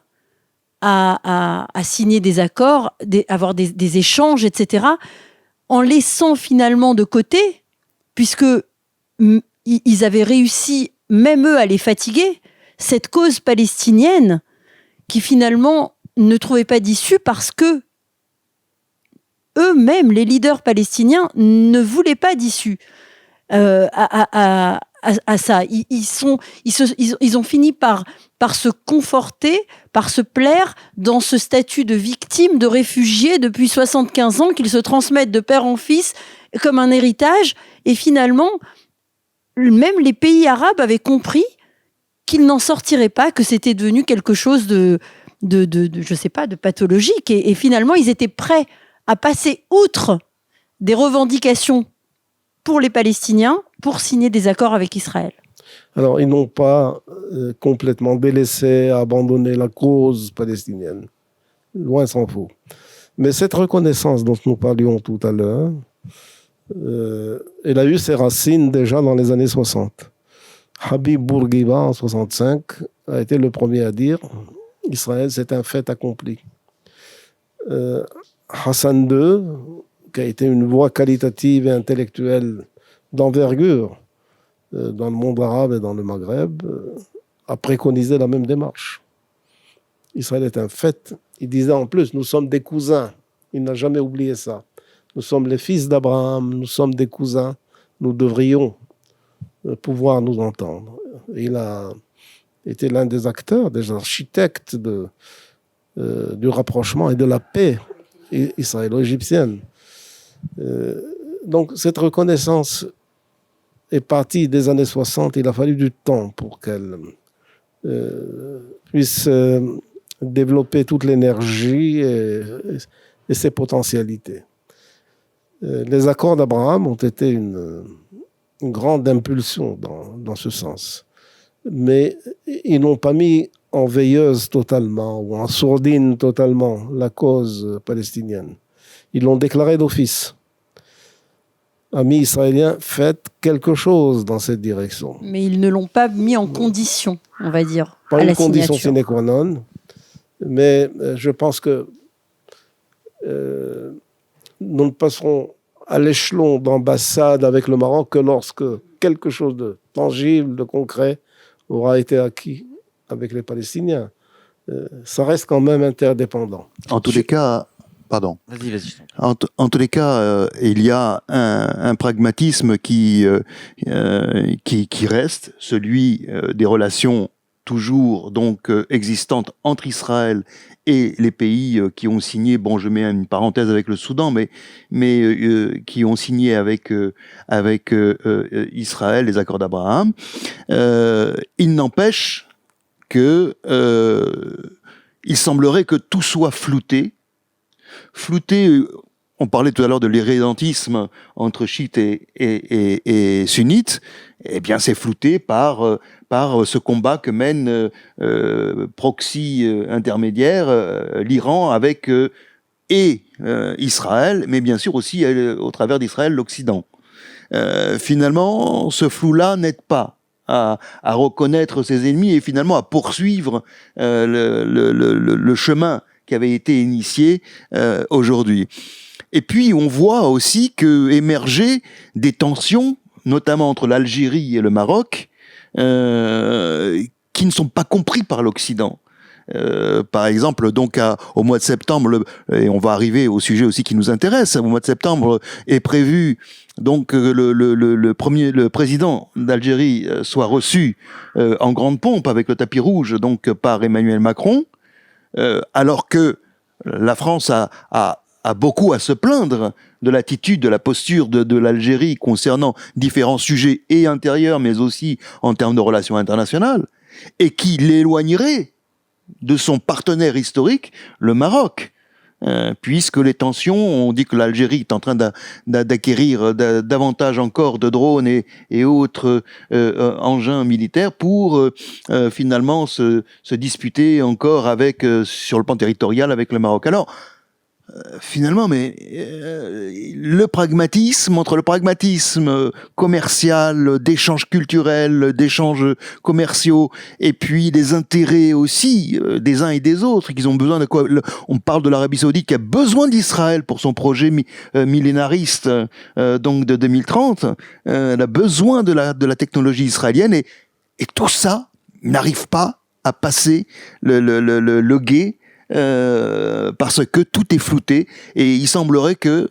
à signer des accords, avoir des échanges, etc., en laissant finalement de côté, puisque ils avaient réussi, même eux, à les fatiguer, cette cause palestinienne qui finalement ne trouvait pas d'issue parce que eux-mêmes, les leaders palestiniens, ne voulaient pas d'issue à ça. Ils ont fini par se conforter, par se plaire dans ce statut de victime, de réfugié depuis 75 ans qu'ils se transmettent de père en fils comme un héritage. Et finalement, même les pays arabes avaient compris qu'ils n'en sortiraient pas, que c'était devenu quelque chose de je sais pas, de pathologique. Et finalement, ils étaient prêts à passer outre des revendications pour les Palestiniens pour signer des accords avec Israël. Alors, ils n'ont pas complètement délaissé, abandonné la cause palestinienne. Loin s'en faut. Mais cette reconnaissance dont nous parlions tout à l'heure, elle a eu ses racines déjà dans les années 60. Habib Bourguiba, en 65, a été le premier à dire « Israël, c'est un fait accompli ». Hassan II, qui a été une voix qualitative et intellectuelle d'envergure dans le monde arabe et dans le Maghreb, a préconisé la même démarche. Israël est un fait. Il disait en plus, nous sommes des cousins. Il n'a jamais oublié ça. Nous sommes les fils d'Abraham, nous sommes des cousins. Nous devrions pouvoir nous entendre. Il a été l'un des acteurs, des architectes du rapprochement et de la paix israélo-égyptienne. Donc cette reconnaissance est partie des années 60. Il a fallu du temps pour qu'elle puisse développer toute l'énergie et ses potentialités. Les accords d'Abraham ont été une grande impulsion dans ce sens. Mais ils n'ont pas mis en veilleuse totalement ou en sourdine totalement la cause palestinienne. Ils l'ont déclaré d'office. Amis israéliens, faites quelque chose dans cette direction. Mais ils ne l'ont pas mis en condition, on va dire, Pas à une la condition signature. sine qua non, mais je pense que nous ne passerons à l'échelon d'ambassade avec le Maroc que lorsque quelque chose de tangible, de concret aura été acquis avec les Palestiniens. Ça reste quand même interdépendant. En tous les cas, pardon. Vas-y. En tous les cas, il y a un pragmatisme qui reste, celui des relations toujours donc existantes entre Israël et les pays qui ont signé, bon, je mets une parenthèse avec le Soudan, mais qui ont signé avec Israël les accords d'Abraham. Il n'empêche que il semblerait que tout soit flouté. On parlait tout à l'heure de l'irrédentisme entre chiites et sunnites. Eh bien, c'est flouté par ce combat que mène proxy intermédiaire l'Iran avec Israël, mais bien sûr aussi au travers d'Israël l'Occident. Finalement, ce flou-là n'aide pas à reconnaître ses ennemis et finalement à poursuivre le chemin qui avait été initié aujourd'hui. Et puis on voit aussi que émerger des tensions, notamment entre l'Algérie et le Maroc, qui ne sont pas compris par l'Occident. Par exemple, donc au mois de septembre, et on va arriver au sujet aussi qui nous intéresse, au mois de septembre est prévu donc le président d'Algérie soit reçu en grande pompe avec le tapis rouge donc par Emmanuel Macron, alors que la France a beaucoup à se plaindre de l'attitude, de la posture de l'Algérie concernant différents sujets et intérieurs, mais aussi en termes de relations internationales, et qui l'éloignerait de son partenaire historique, le Maroc. Puisque les tensions, on dit que l'Algérie est en train d'acquérir davantage encore de drones et autres engins militaires pour finalement se disputer encore sur le plan territorial avec le Maroc. Alors, finalement, mais entre le pragmatisme commercial, d'échanges culturels, d'échanges commerciaux, et puis les intérêts aussi des uns et des autres, qu'ils ont besoin de quoi. On parle de l'Arabie Saoudite qui a besoin d'Israël pour son projet millénariste donc de 2030. Elle a besoin de la technologie israélienne et tout ça n'arrive pas à passer le gué. Parce que tout est flouté et il semblerait que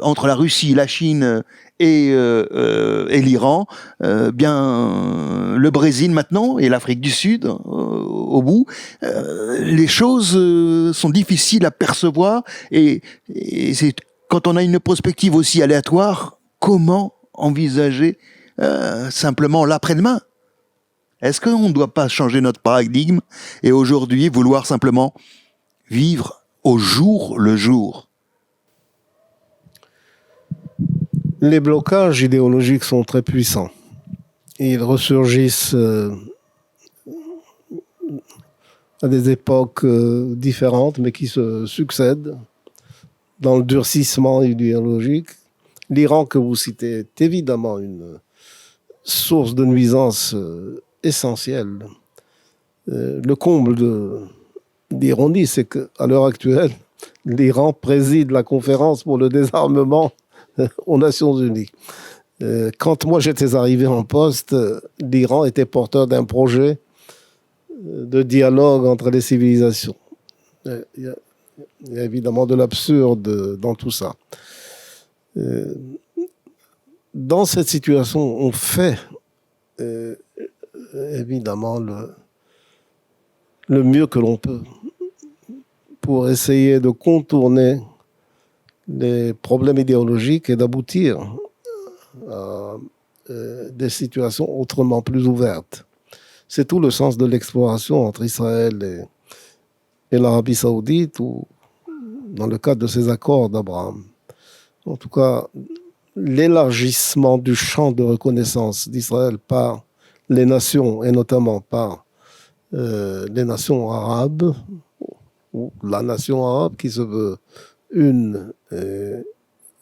entre la Russie, la Chine et l'Iran, bien le Brésil maintenant et l'Afrique du Sud au bout, les choses sont difficiles à percevoir et c'est quand on a une perspective aussi aléatoire, comment envisager simplement l'après-demain? Est-ce qu'on ne doit pas changer notre paradigme et aujourd'hui vouloir simplement vivre au jour le jour? Les blocages idéologiques sont très puissants. Ils ressurgissent à des époques différentes, mais qui se succèdent dans le durcissement idéologique. L'Iran que vous citez est évidemment une source de nuisance essentielle. Le comble d'ironie, c'est qu'à l'heure actuelle, l'Iran préside la conférence pour le désarmement aux Nations Unies. Quand moi j'étais arrivé en poste, l'Iran était porteur d'un projet de dialogue entre les civilisations. Il y a évidemment de l'absurde dans tout ça. Dans cette situation, on fait évidemment le mieux que l'on peut pour essayer de contourner les problèmes idéologiques et d'aboutir à des situations autrement plus ouvertes. C'est tout le sens de l'exploration entre Israël et l'Arabie Saoudite ou dans le cadre de ces accords d'Abraham. En tout cas, l'élargissement du champ de reconnaissance d'Israël par les nations et notamment par les nations arabes, ou la nation arabe qui se veut une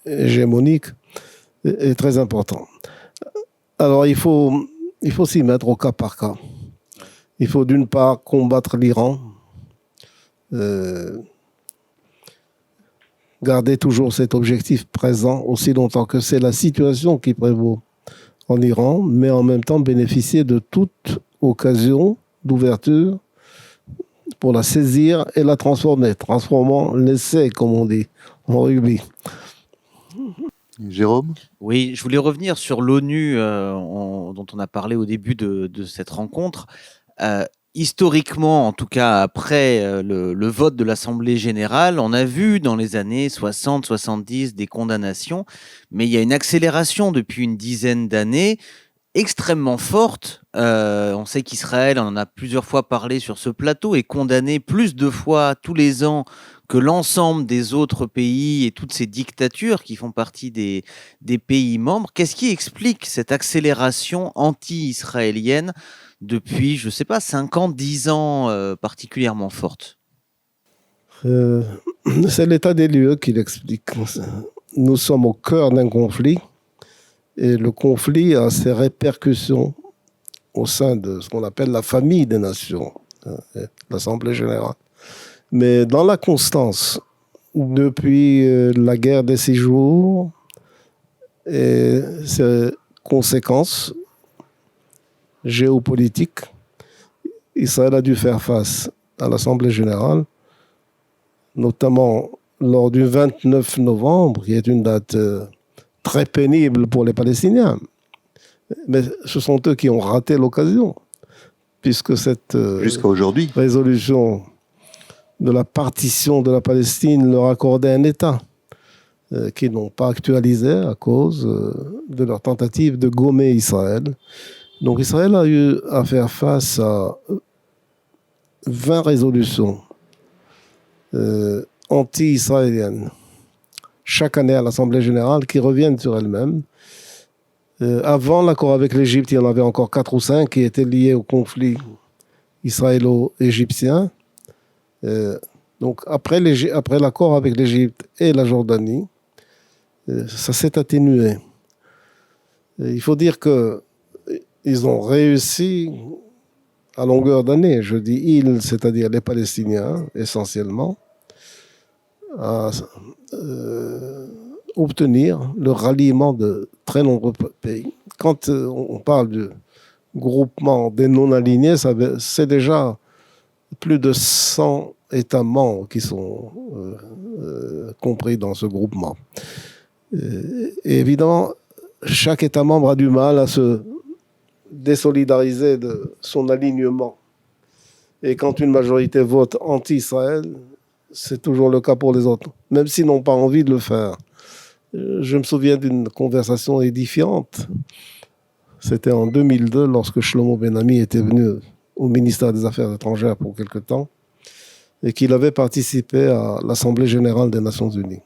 hégémonique, est très important. Alors il faut s'y mettre au cas par cas. Il faut d'une part combattre l'Iran, garder toujours cet objectif présent aussi longtemps que c'est la situation qui prévaut en Iran, mais en même temps bénéficier de toute occasion d'ouverture pour la saisir et la transformant l'essai, comme on dit en rugby. Jérôme? Oui, je voulais revenir sur l'ONU dont on a parlé au début de cette rencontre. Historiquement, en tout cas après le vote de l'Assemblée générale, on a vu dans les années 60-70 des condamnations, mais il y a une accélération depuis une dizaine d'années extrêmement forte. On sait qu'Israël, on en a plusieurs fois parlé sur ce plateau, est condamné plus de fois tous les ans que l'ensemble des autres pays et toutes ces dictatures qui font partie des pays membres. Qu'est-ce qui explique cette accélération anti-israélienne depuis, je ne sais pas, 5 ans, 10 ans particulièrement forte? C'est l'état des lieux qui l'explique. Nous sommes au cœur d'un conflit et le conflit a ses répercussions au sein de ce qu'on appelle la famille des nations, l'Assemblée générale. Mais dans la constance, depuis la guerre des 6 jours et ses conséquences géopolitiques, Israël a dû faire face à l'Assemblée générale, notamment lors du 29 novembre, qui est une date très pénible pour les Palestiniens. Mais ce sont eux qui ont raté l'occasion, puisque cette Jusqu'à aujourd'hui. résolution de la partition de la Palestine leur accordait un État qu'ils n'ont pas actualisé à cause de leur tentative de gommer Israël. Donc Israël a eu à faire face à 20 résolutions anti-israéliennes chaque année à l'Assemblée générale qui reviennent sur elles-mêmes. Avant l'accord avec l'Égypte, il y en avait encore 4 ou 5 qui étaient liés au conflit israélo-égyptien. Donc après l'accord avec l'Égypte et la Jordanie, ça s'est atténué. Il faut dire qu'ils ont réussi à longueur d'année, je dis ils, c'est-à-dire les Palestiniens essentiellement, à obtenir le ralliement de très nombreux pays. Quand on parle du groupement des non-alignés, c'est déjà plus de 100 États membres qui sont compris dans ce groupement. Et évidemment, chaque État membre a du mal à se désolidariser de son alignement. Et quand une majorité vote anti-Israël, c'est toujours le cas pour les autres, même s'ils n'ont pas envie de le faire. Je me souviens d'une conversation édifiante. C'était en 2002, lorsque Shlomo Ben-Ami était venu au ministère des Affaires étrangères pour quelque temps, et qu'il avait participé à l'Assemblée générale des Nations unies.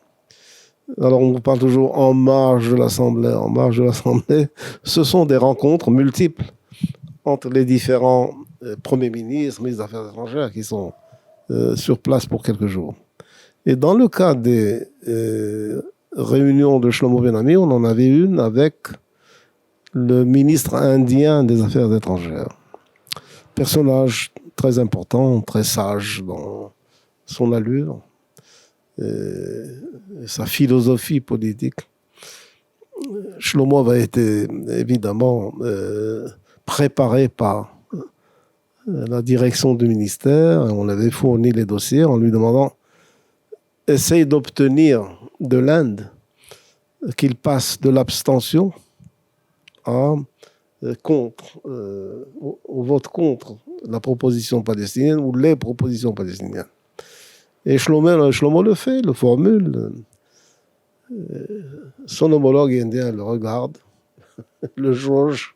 Alors on parle toujours en marge de l'Assemblée, en marge de l'Assemblée. Ce sont des rencontres multiples entre les différents premiers ministres, ministres des Affaires étrangères qui sont sur place pour quelques jours. Et dans le cas des réunions de Shlomo Ben-Ami, on en avait une avec le ministre indien des Affaires étrangères. Personnage très important, très sage dans son allure, sa philosophie politique. Shlomo avait été évidemment préparé par la direction du ministère. On avait fourni les dossiers en lui demandant essaye d'obtenir de l'Inde qu'il passe de l'abstention au vote contre la proposition palestinienne ou les propositions palestiniennes. Et Shlomo le fait, le formule. Son homologue indien le regarde, le jauge,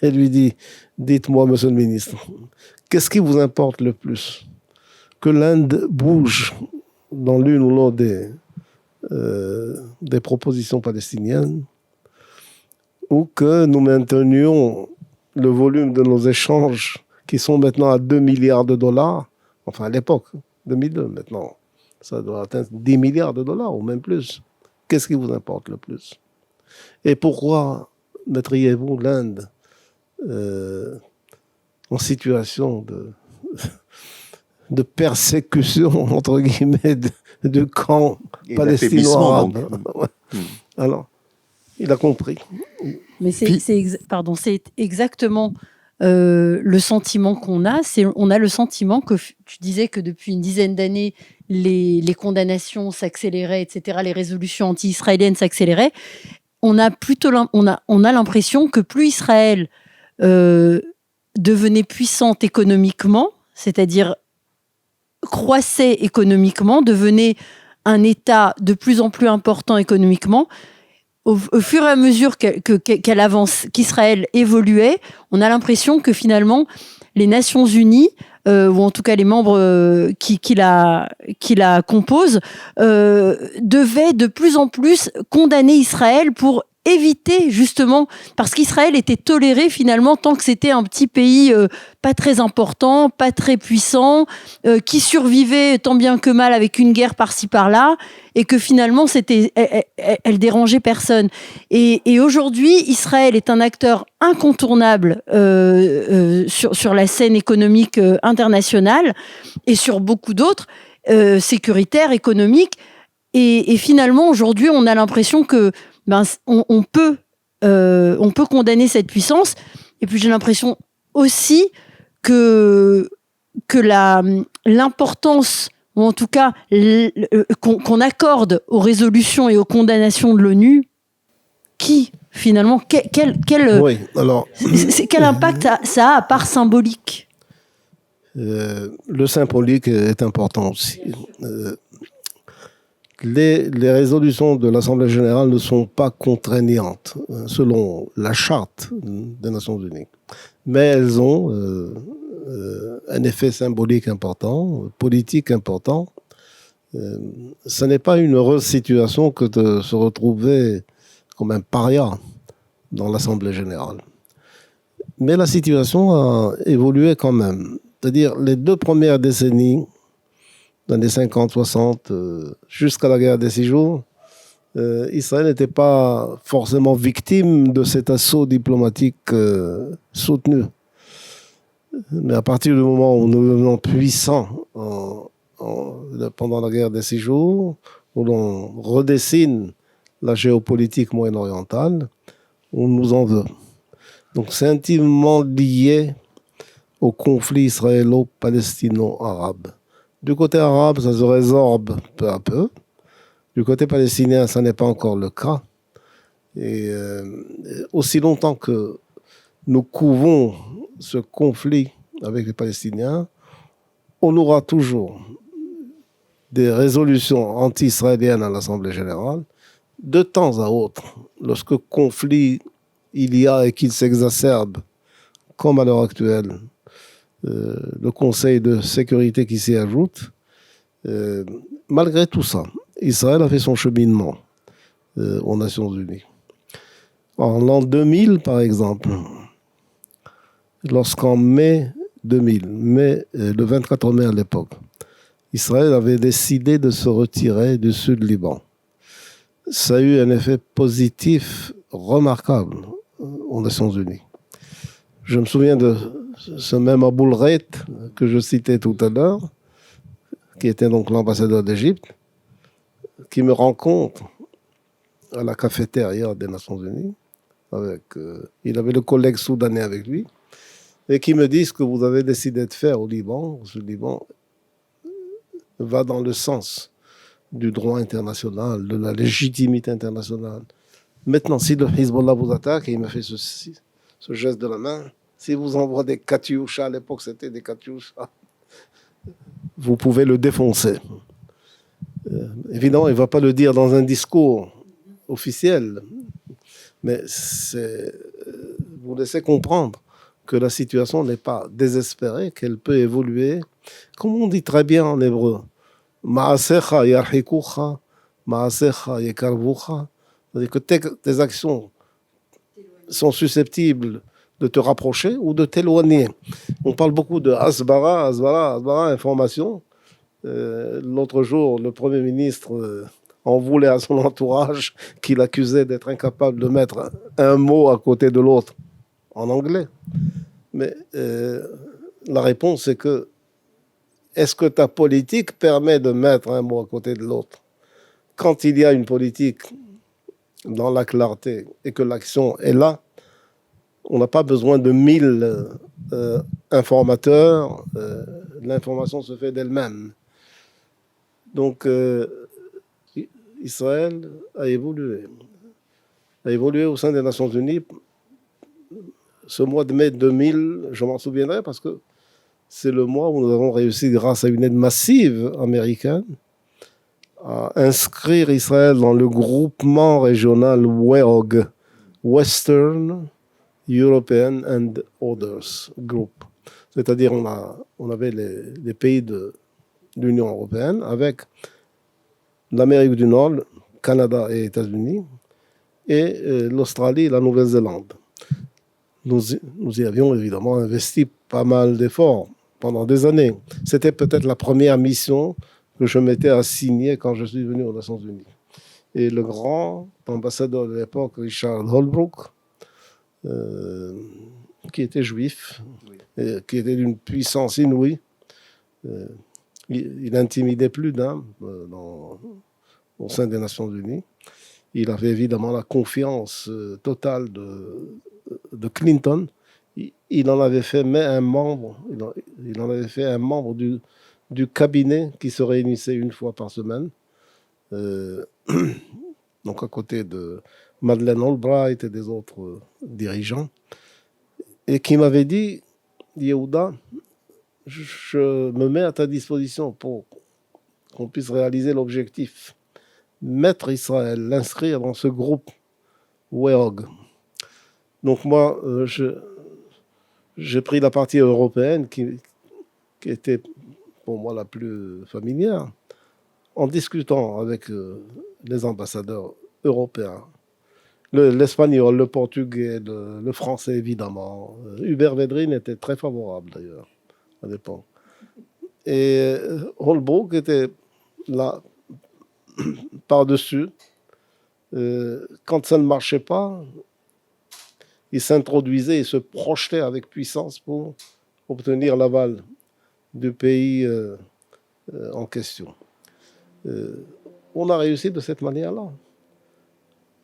et lui dit « Dites-moi, monsieur le ministre, qu'est-ce qui vous importe le plus? Que l'Inde bouge dans l'une ou l'autre des propositions palestiniennes ou que nous maintenions le volume de nos échanges qui sont maintenant à 2 milliards de dollars, enfin à l'époque, 2002 maintenant, ça doit atteindre 10 milliards de dollars ou même plus. Qu'est-ce qui vous importe le plus? Et pourquoi mettriez-vous l'Inde en situation de persécution, entre guillemets, de camp palestino-arabe? Ouais. Alors, il a compris. Mais c'est exactement le sentiment qu'on a. On a le sentiment que tu disais que depuis une dizaine d'années, les condamnations s'accéléraient, etc., les résolutions anti-israéliennes s'accéléraient. On a l'impression que plus Israël devenait puissante économiquement, c'est-à-dire croissait économiquement, devenait un État de plus en plus important économiquement, au fur et à mesure qu'elle avance, qu'Israël évoluait, on a l'impression que finalement, les Nations Unies, ou en tout cas les membres qui la composent, devaient de plus en plus condamner Israël pour éviter justement, parce qu'Israël était toléré finalement tant que c'était un petit pays pas très important, pas très puissant, qui survivait tant bien que mal avec une guerre par-ci par-là, et que finalement elle dérangeait personne. Et aujourd'hui, Israël est un acteur incontournable sur la scène économique internationale et sur beaucoup d'autres, sécuritaires, économiques. Et finalement, aujourd'hui, on a l'impression que on peut condamner cette puissance. Et puis j'ai l'impression aussi que l'importance, ou en tout cas qu'on accorde aux résolutions et aux condamnations de l'ONU, finalement, quel impact ça a à part symbolique? Le symbolique est important aussi. Les résolutions de l'Assemblée générale ne sont pas contraignantes selon la charte des Nations unies, mais elles ont un effet symbolique important, politique important. Ce n'est pas une heureuse situation que de se retrouver comme un paria dans l'Assemblée générale. Mais la situation a évolué quand même. C'est-à-dire les 2 premières décennies, dans les 50-60, jusqu'à la guerre des 6 jours, Israël n'était pas forcément victime de cet assaut diplomatique soutenu. Mais à partir du moment où nous devenons puissants pendant la guerre des 6 jours, où l'on redessine la géopolitique moyen-orientale, on nous en veut. Donc c'est intimement lié au conflit israélo-palestino-arabe. Du côté arabe, ça se résorbe peu à peu. Du côté palestinien, ça n'est pas encore le cas. Et aussi longtemps que nous couvons ce conflit avec les Palestiniens, on aura toujours des résolutions anti-israéliennes à l'Assemblée générale. De temps à autre, lorsque conflit il y a et qu'il s'exacerbe, comme à l'heure actuelle, le Conseil de sécurité qui s'y ajoute, malgré tout ça, Israël a fait son cheminement aux Nations Unies. En l'an 2000, par exemple, lorsqu'en mai 2000, le 24 mai à l'époque, Israël avait décidé de se retirer du Sud-Liban. Ça a eu un effet positif remarquable aux Nations Unies. Je me souviens de ce même Aboul Reit que je citais tout à l'heure, qui était donc l'ambassadeur d'Égypte, qui me rencontre à la cafétéria des Nations Unies. Il avait le collègue soudanais avec lui, et qui me dit: ce que vous avez décidé de faire au Liban va dans le sens du droit international, de la légitimité internationale. Maintenant, si le Hezbollah vous attaque, et il me fait ce geste de la main, si vous envoie des Katyusha, à l'époque c'était des Katyusha, vous pouvez le défoncer. Évidemment, il ne va pas le dire dans un discours officiel, mais vous laissez comprendre que la situation n'est pas désespérée, qu'elle peut évoluer. Comme on dit très bien en hébreu, Ma'asecha yarhikucha, Ma'asecha yekarvucha. C'est-à-dire que tes actions sont susceptibles de te rapprocher ou de t'éloigner. On parle beaucoup de Asbara, information. L'autre jour, le Premier ministre en voulait à son entourage qu'il accusait d'être incapable de mettre un mot à côté de l'autre en anglais. Mais la réponse est que est-ce que ta politique permet de mettre un mot à côté de l'autre? Quand il y a une politique dans la clarté et que l'action est là, on n'a pas besoin de 1000 informateurs. L'information se fait d'elle-même. Donc, Israël a évolué au sein des Nations Unies. Ce mois de mai 2000, je m'en souviendrai parce que c'est le mois où nous avons réussi, grâce à une aide massive américaine, à inscrire Israël dans le groupement régional WEOG, Western European and Others Group. C'est-à-dire on avait les pays de l'Union européenne avec l'Amérique du Nord, Canada et États-Unis, et l'Australie et la Nouvelle-Zélande. Nous y avions évidemment investi pas mal d'efforts pendant des années. C'était peut-être la première mission que je m'étais assigné quand je suis venu aux Nations Unies. Et le grand ambassadeur de l'époque, Richard Holbrooke, qui était juif, qui était d'une puissance inouïe, il intimidait plus d'un au sein des Nations Unies. Il avait évidemment la confiance totale de Clinton. Il en avait fait un membre. Il en avait fait un membre du cabinet qui se réunissait une fois par semaine. Donc à côté de Madeleine Albright et des autres dirigeants, et qui m'avait dit, Yehuda, je me mets à ta disposition pour qu'on puisse réaliser l'objectif. Mettre Israël, l'inscrire dans ce groupe WEOG. Donc moi, j'ai pris la partie européenne qui était pour moi la plus familière, en discutant avec les ambassadeurs européens, l'espagnol, le portugais, le français évidemment. Hubert Védrine était très favorable d'ailleurs à l'époque. Et Holbrooke était là par-dessus. Quand ça ne marchait pas, il s'introduisait et se projetait avec puissance pour obtenir l'aval du pays en question. On a réussi de cette manière-là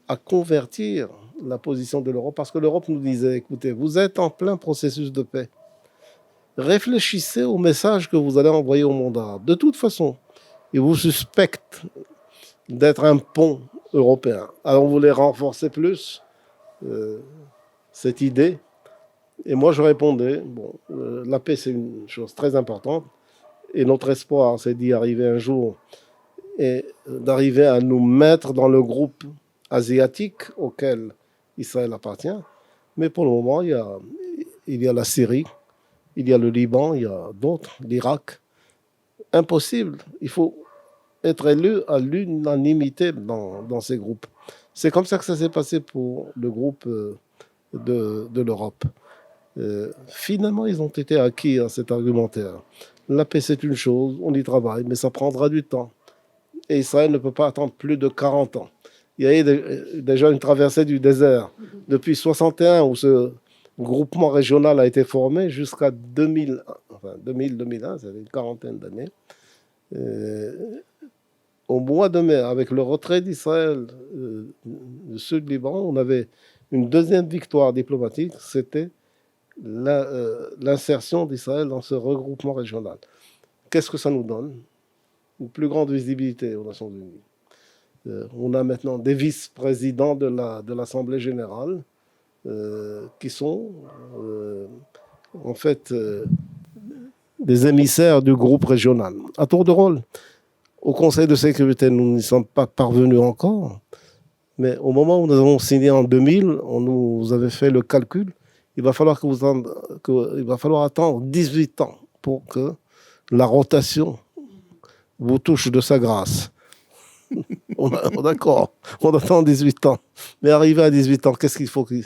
à convertir la position de l'Europe, parce que l'Europe nous disait, écoutez, vous êtes en plein processus de paix. Réfléchissez au message que vous allez envoyer au monde arabe. De toute façon, ils vous suspectent d'être un pont européen. Alors on voulait renforcer plus cette idée. Et moi, je répondais, la paix, c'est une chose très importante. Et notre espoir, c'est d'y arriver un jour et d'arriver à nous mettre dans le groupe asiatique auquel Israël appartient. Mais pour le moment, il y a la Syrie, il y a le Liban, il y a d'autres, l'Irak. Impossible. Il faut être élu à l'unanimité dans ces groupes. C'est comme ça que ça s'est passé pour le groupe de l'Europe. Finalement, ils ont été acquis à cet argumentaire. La paix, c'est une chose, on y travaille, mais ça prendra du temps. Et Israël ne peut pas attendre plus de 40 ans. Il y a eu déjà une traversée du désert depuis 61 où ce groupement régional a été formé jusqu'à 2000, 2001, ça fait une quarantaine d'années. Au mois de mai, avec le retrait d'Israël du Sud-Liban, on avait une deuxième victoire diplomatique, c'était l'insertion d'Israël dans ce regroupement régional. Qu'est-ce que ça nous donne? Une plus grande visibilité aux Nations Unies. On a maintenant des vice-présidents de l'Assemblée générale qui sont en fait des émissaires du groupe régional. À tour de rôle. Au Conseil de sécurité, nous n'y sommes pas parvenus encore, mais au moment où nous avons signé en 2000, on nous avait fait le calcul, il va falloir attendre 18 ans pour que la rotation vous touche de sa grâce. D'accord, on attend 18 ans. Mais arrivé à 18 ans, qu'est-ce qu'il faut qu'il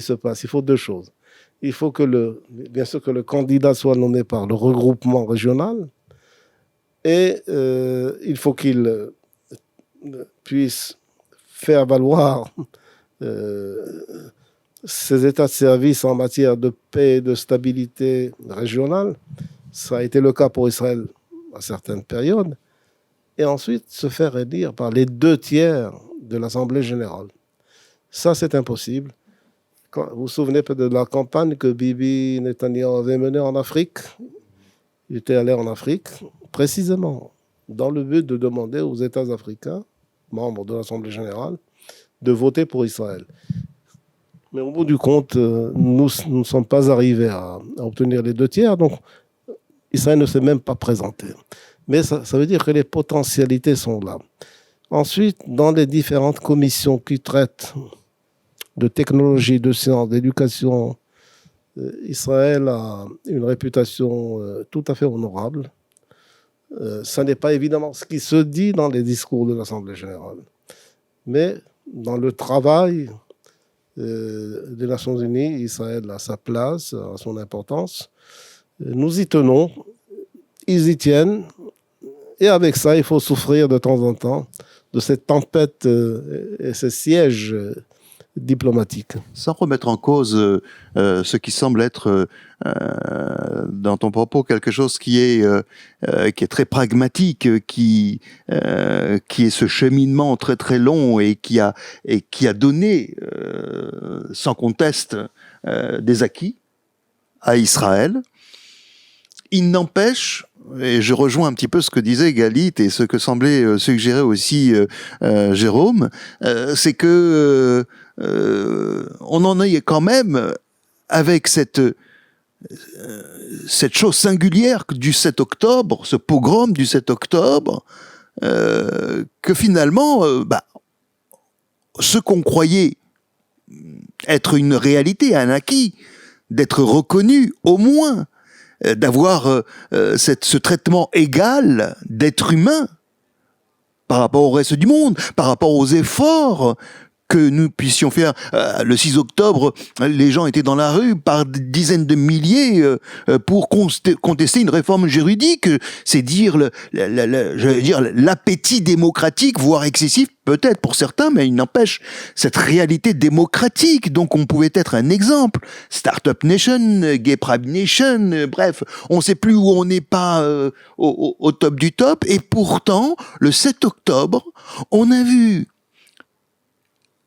se passe? Il faut deux choses. il faut bien sûr que le candidat soit nommé par le regroupement régional et il faut qu'il puisse faire valoir ses états de service en matière de paix et de stabilité régionale. Ça a été le cas pour Israël à certaines périodes. Et ensuite se faire élire par les 2/3 de l'Assemblée générale. Ça, c'est impossible. Vous vous souvenez peut-être de la campagne que Bibi Netanyahu avait menée en Afrique? Il était allé en Afrique, précisément, dans le but de demander aux États africains, membres de l'Assemblée générale, de voter pour Israël. Mais au bout du compte, nous ne sommes pas arrivés à obtenir les 2/3, donc Israël ne s'est même pas présenté. Mais ça veut dire que les potentialités sont là. Ensuite, dans les différentes commissions qui traitent de technologie, de sciences, d'éducation, Israël a une réputation tout à fait honorable. Ça n'est pas évidemment ce qui se dit dans les discours de l'Assemblée générale. Mais dans le travail des Nations unies, Israël a sa place, a son importance. Nous y tenons, ils y tiennent. Et avec ça, il faut souffrir de temps en temps de cette tempête et ces sièges diplomatiques. Sans remettre en cause ce qui semble être dans ton propos quelque chose qui est très pragmatique, qui est ce cheminement très très long et qui a donné sans conteste des acquis à Israël. Il n'empêche, et je rejoins un petit peu ce que disait Galit et ce que semblait suggérer aussi Jérôme, c'est que on en est quand même avec cette chose singulière du 7 octobre, ce pogrom du 7 octobre, que finalement, ce qu'on croyait être une réalité, un acquis, d'être reconnu au moins, d'avoir ce traitement égal d'être humain par rapport au reste du monde, par rapport aux efforts que nous puissions faire. Le 6 octobre, les gens étaient dans la rue par dizaines de milliers pour contester une réforme juridique. C'est dire l'appétit démocratique, voire excessif, peut-être pour certains, mais il n'empêche cette réalité démocratique. Donc on pouvait être un exemple. Startup Nation, Gay Pride Nation, bref, on ne sait plus où on n'est pas au top du top. Et pourtant, le 7 octobre, on a vu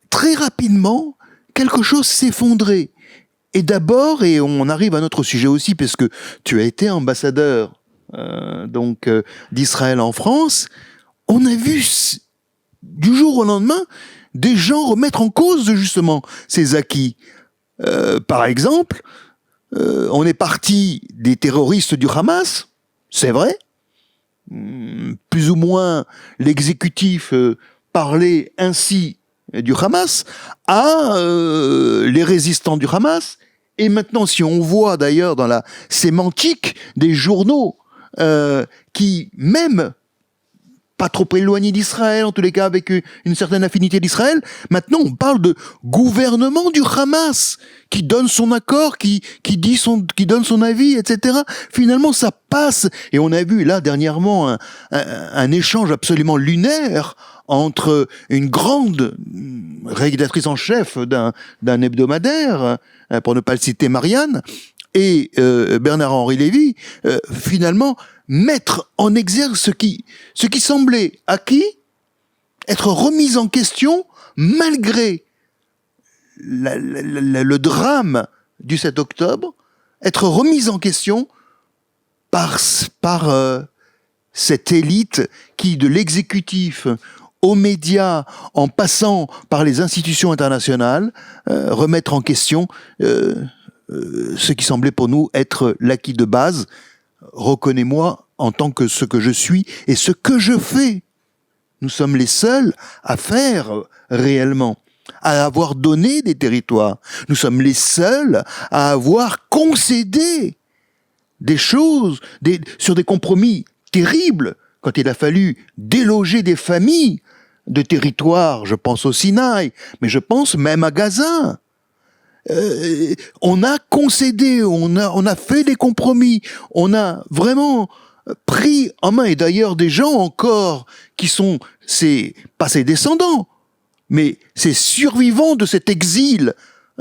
très rapidement, quelque chose s'effondrer. Et d'abord, et on arrive à notre sujet aussi, parce que tu as été ambassadeur d'Israël en France, on a vu du jour au lendemain des gens remettre en cause justement ces acquis. Par exemple, on est parti des terroristes du Hamas, c'est vrai, plus ou moins l'exécutif parlait ainsi du Hamas à les résistants du Hamas. Et maintenant, si on voit d'ailleurs dans la sémantique des journaux qui, même pas trop éloignés d'Israël, en tous les cas avec une certaine affinité d'Israël, maintenant on parle de gouvernement du Hamas qui donne son accord, qui donne son avis, etc. Finalement, ça passe. Et on a vu là dernièrement un échange absolument lunaire entre une grande rédactrice en chef d'un hebdomadaire, pour ne pas le citer, Marianne, et Bernard-Henri Lévy, finalement, mettre en exergue ce qui semblait acquis, être remis en question, malgré le drame du 7 octobre, être remis en question par cette élite qui, de l'exécutif aux médias, en passant par les institutions internationales, remettre en question ce qui semblait pour nous être l'acquis de base. Reconnais-moi en tant que ce que je suis et ce que je fais. Nous sommes les seuls à faire réellement, à avoir donné des territoires. Nous sommes les seuls à avoir concédé des choses sur des compromis terribles quand il a fallu déloger des familles de territoires. Je pense au Sinaï, mais je pense même à Gaza. on a concédé, on a fait des compromis, on a vraiment pris en main, et d'ailleurs des gens encore qui sont, pas ses descendants, mais ces survivants de cet exil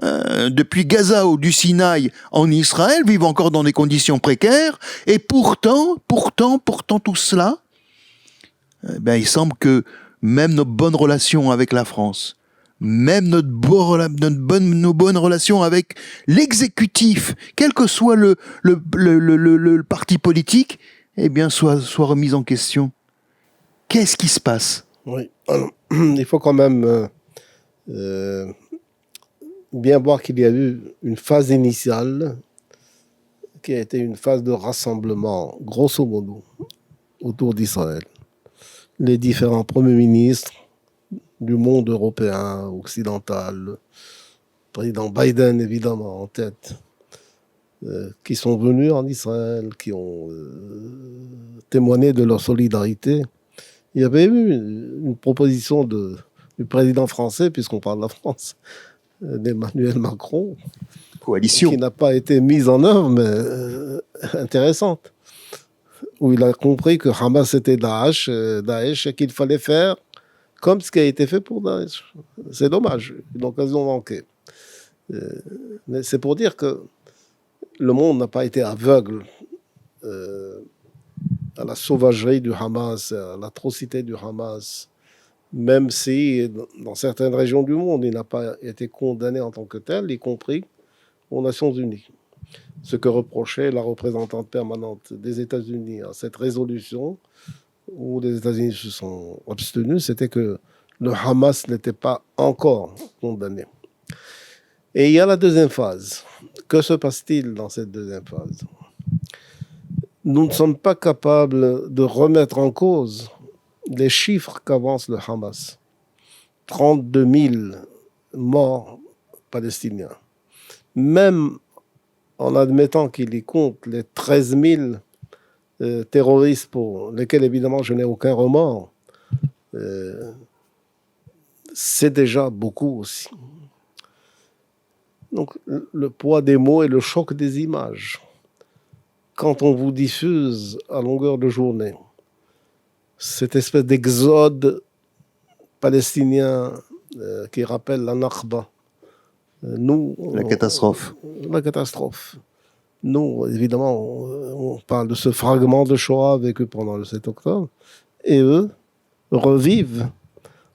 depuis Gaza ou du Sinaï en Israël vivent encore dans des conditions précaires, et pourtant tout cela, il semble que même nos bonnes relations avec la France, même nos bonnes relations avec l'exécutif, quel que soit le parti politique, soit remise en question. Qu'est-ce qui se passe? Oui, alors, il faut quand même bien voir qu'il y a eu une phase initiale qui a été une phase de rassemblement, grosso modo, autour d'Israël. Les différents premiers ministres du monde européen, occidental, le président Biden évidemment en tête, qui sont venus en Israël, qui ont témoigné de leur solidarité. Il y avait eu une proposition du président français, puisqu'on parle de la France, d'Emmanuel Macron, Coalition. qui n'a pas été mise en œuvre, mais intéressante, où il a compris que Hamas était Daesh, et qu'il fallait faire comme ce qui a été fait pour Daesh. C'est dommage, une occasion manquée. Mais c'est pour dire que le monde n'a pas été aveugle à la sauvagerie du Hamas, à l'atrocité du Hamas, même si dans certaines régions du monde, il n'a pas été condamné en tant que tel, y compris aux Nations Unies. Ce que reprochait la représentante permanente des États-Unis à cette résolution, où les États-Unis se sont abstenus, c'était que le Hamas n'était pas encore condamné. Et il y a la deuxième phase. Que se passe-t-il dans cette deuxième phase? Nous ne sommes pas capables de remettre en cause les chiffres qu'avance le Hamas. 32 000 morts palestiniens. Même en admettant qu'il y compte les 13 000 terroristes pour lesquels, évidemment, je n'ai aucun remords, c'est déjà beaucoup aussi. Donc, le poids des mots et le choc des images. Quand on vous diffuse à longueur de journée cette espèce d'exode palestinien qui rappelle la Nakba, La catastrophe. La catastrophe. Nous, évidemment, on parle de ce fragment de Shoah vécu pendant le 7 octobre, et eux revivent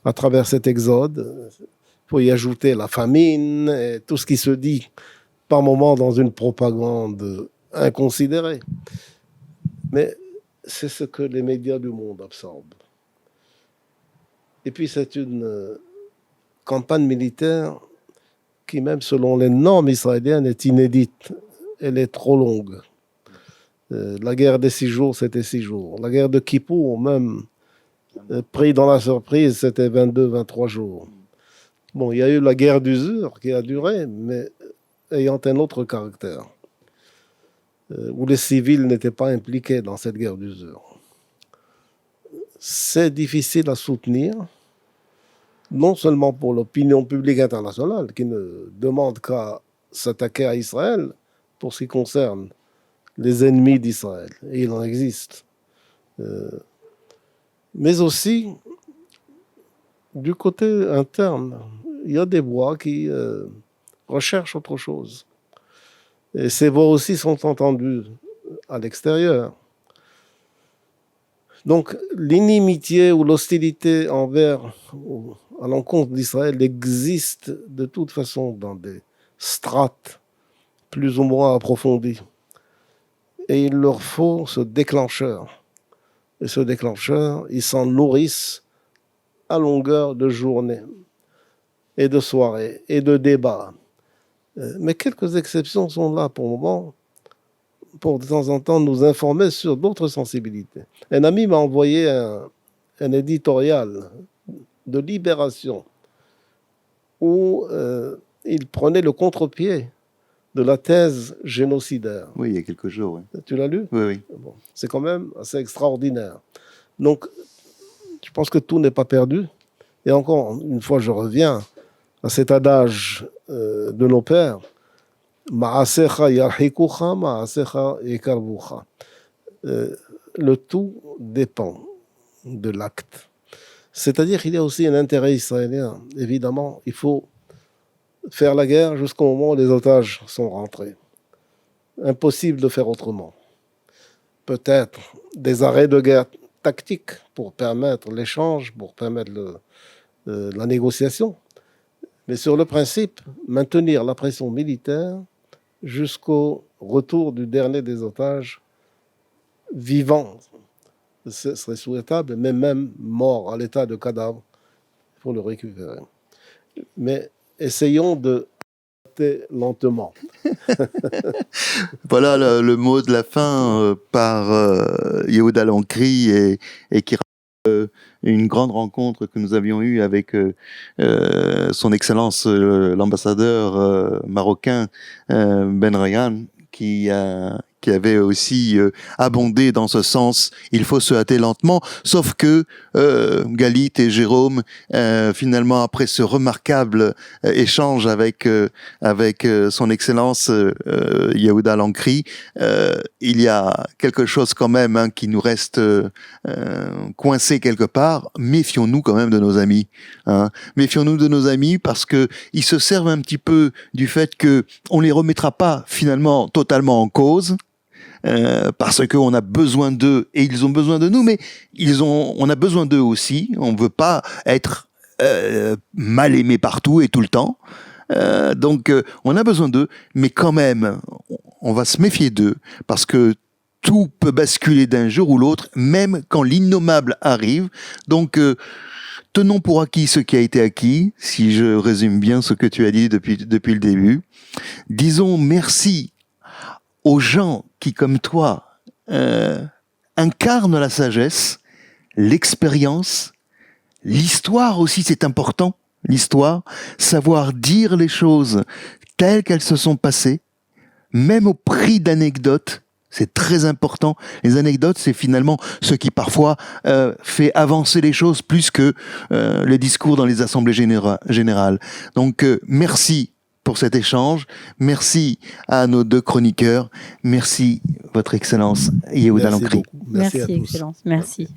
à travers cet exode. Il faut y ajouter la famine et tout ce qui se dit par moments dans une propagande inconsidérée. Mais c'est ce que les médias du monde absorbent. Et puis c'est une campagne militaire qui, même selon les normes israéliennes, est inédite. Elle est trop longue. La guerre des 6 jours, c'était 6 jours. La guerre de Kippour, même pris dans la surprise, c'était 22, 23 jours. Bon, il y a eu la guerre d'usure qui a duré, mais ayant un autre caractère, où les civils n'étaient pas impliqués dans cette guerre d'usure. C'est difficile à soutenir, non seulement pour l'opinion publique internationale, qui ne demande qu'à s'attaquer à Israël pour ce qui concerne les ennemis d'Israël, et il en existe, mais aussi du côté interne, il y a des voix qui recherchent autre chose. Et ces voix aussi sont entendues à l'extérieur. Donc l'inimitié ou l'hostilité à l'encontre d'Israël existe de toute façon dans des strates plus ou moins approfondies. Et il leur faut ce déclencheur. Et ce déclencheur, ils s'en nourrissent à longueur de journée et de soirée et de débats. Mais quelques exceptions sont là pour le moment, pour de temps en temps nous informer sur d'autres sensibilités. Un ami m'a envoyé un éditorial de Libération où il prenait le contre-pied de la thèse génocidaire. Oui, il y a quelques jours. Oui. Tu l'as lu? Oui, oui. Bon, c'est quand même assez extraordinaire. Donc, je pense que tout n'est pas perdu. Et encore une fois, je reviens à cet adage de nos pères, Ma'asecha yarhikucha, ma'asecha yekarbucha. Le tout dépend de l'acte. C'est-à-dire qu'il y a aussi un intérêt israélien. Évidemment, il faut faire la guerre jusqu'au moment où les otages sont rentrés. Impossible de faire autrement. Peut-être des arrêts de guerre tactiques pour permettre l'échange, pour permettre la négociation. Mais sur le principe, maintenir la pression militaire jusqu'au retour du dernier des otages vivants. Ce serait souhaitable, mais même mort à l'état de cadavre, il faut le récupérer. Mais essayons de lentement. Voilà le mot de la fin par Yehuda Lancry et qui une grande rencontre que nous avions eue avec son Excellence l'ambassadeur marocain Ben Ryan, qui avait aussi abondé dans ce sens. Il faut se hâter lentement, sauf que Galit et Jérôme, finalement, après ce remarquable échange avec son Excellence Yehuda Lancry, il y a quelque chose quand même qui nous reste coincé quelque part. Méfions-nous quand même de nos amis. Méfions-nous de nos amis parce que ils se servent un petit peu du fait que on les remettra pas finalement totalement en cause. Parce qu'on a besoin d'eux et ils ont besoin de nous, mais on a besoin d'eux aussi. On ne veut pas être mal aimé partout et tout le temps. Donc on a besoin d'eux, mais quand même, on va se méfier d'eux parce que tout peut basculer d'un jour ou l'autre, même quand l'innommable arrive. Donc tenons pour acquis ce qui a été acquis, si je résume bien ce que tu as dit depuis le début. Disons merci aux gens qui, comme toi, incarnent la sagesse, l'expérience, l'histoire aussi, c'est important, l'histoire, savoir dire les choses telles qu'elles se sont passées, même au prix d'anecdotes, c'est très important. Les anecdotes, c'est finalement ce qui parfois fait avancer les choses plus que les discours dans les assemblées générales. Donc, merci pour cet échange. Merci à nos deux chroniqueurs. Merci, Votre Excellence, Yehuda Lancry. Merci à tous. Excellence. Merci.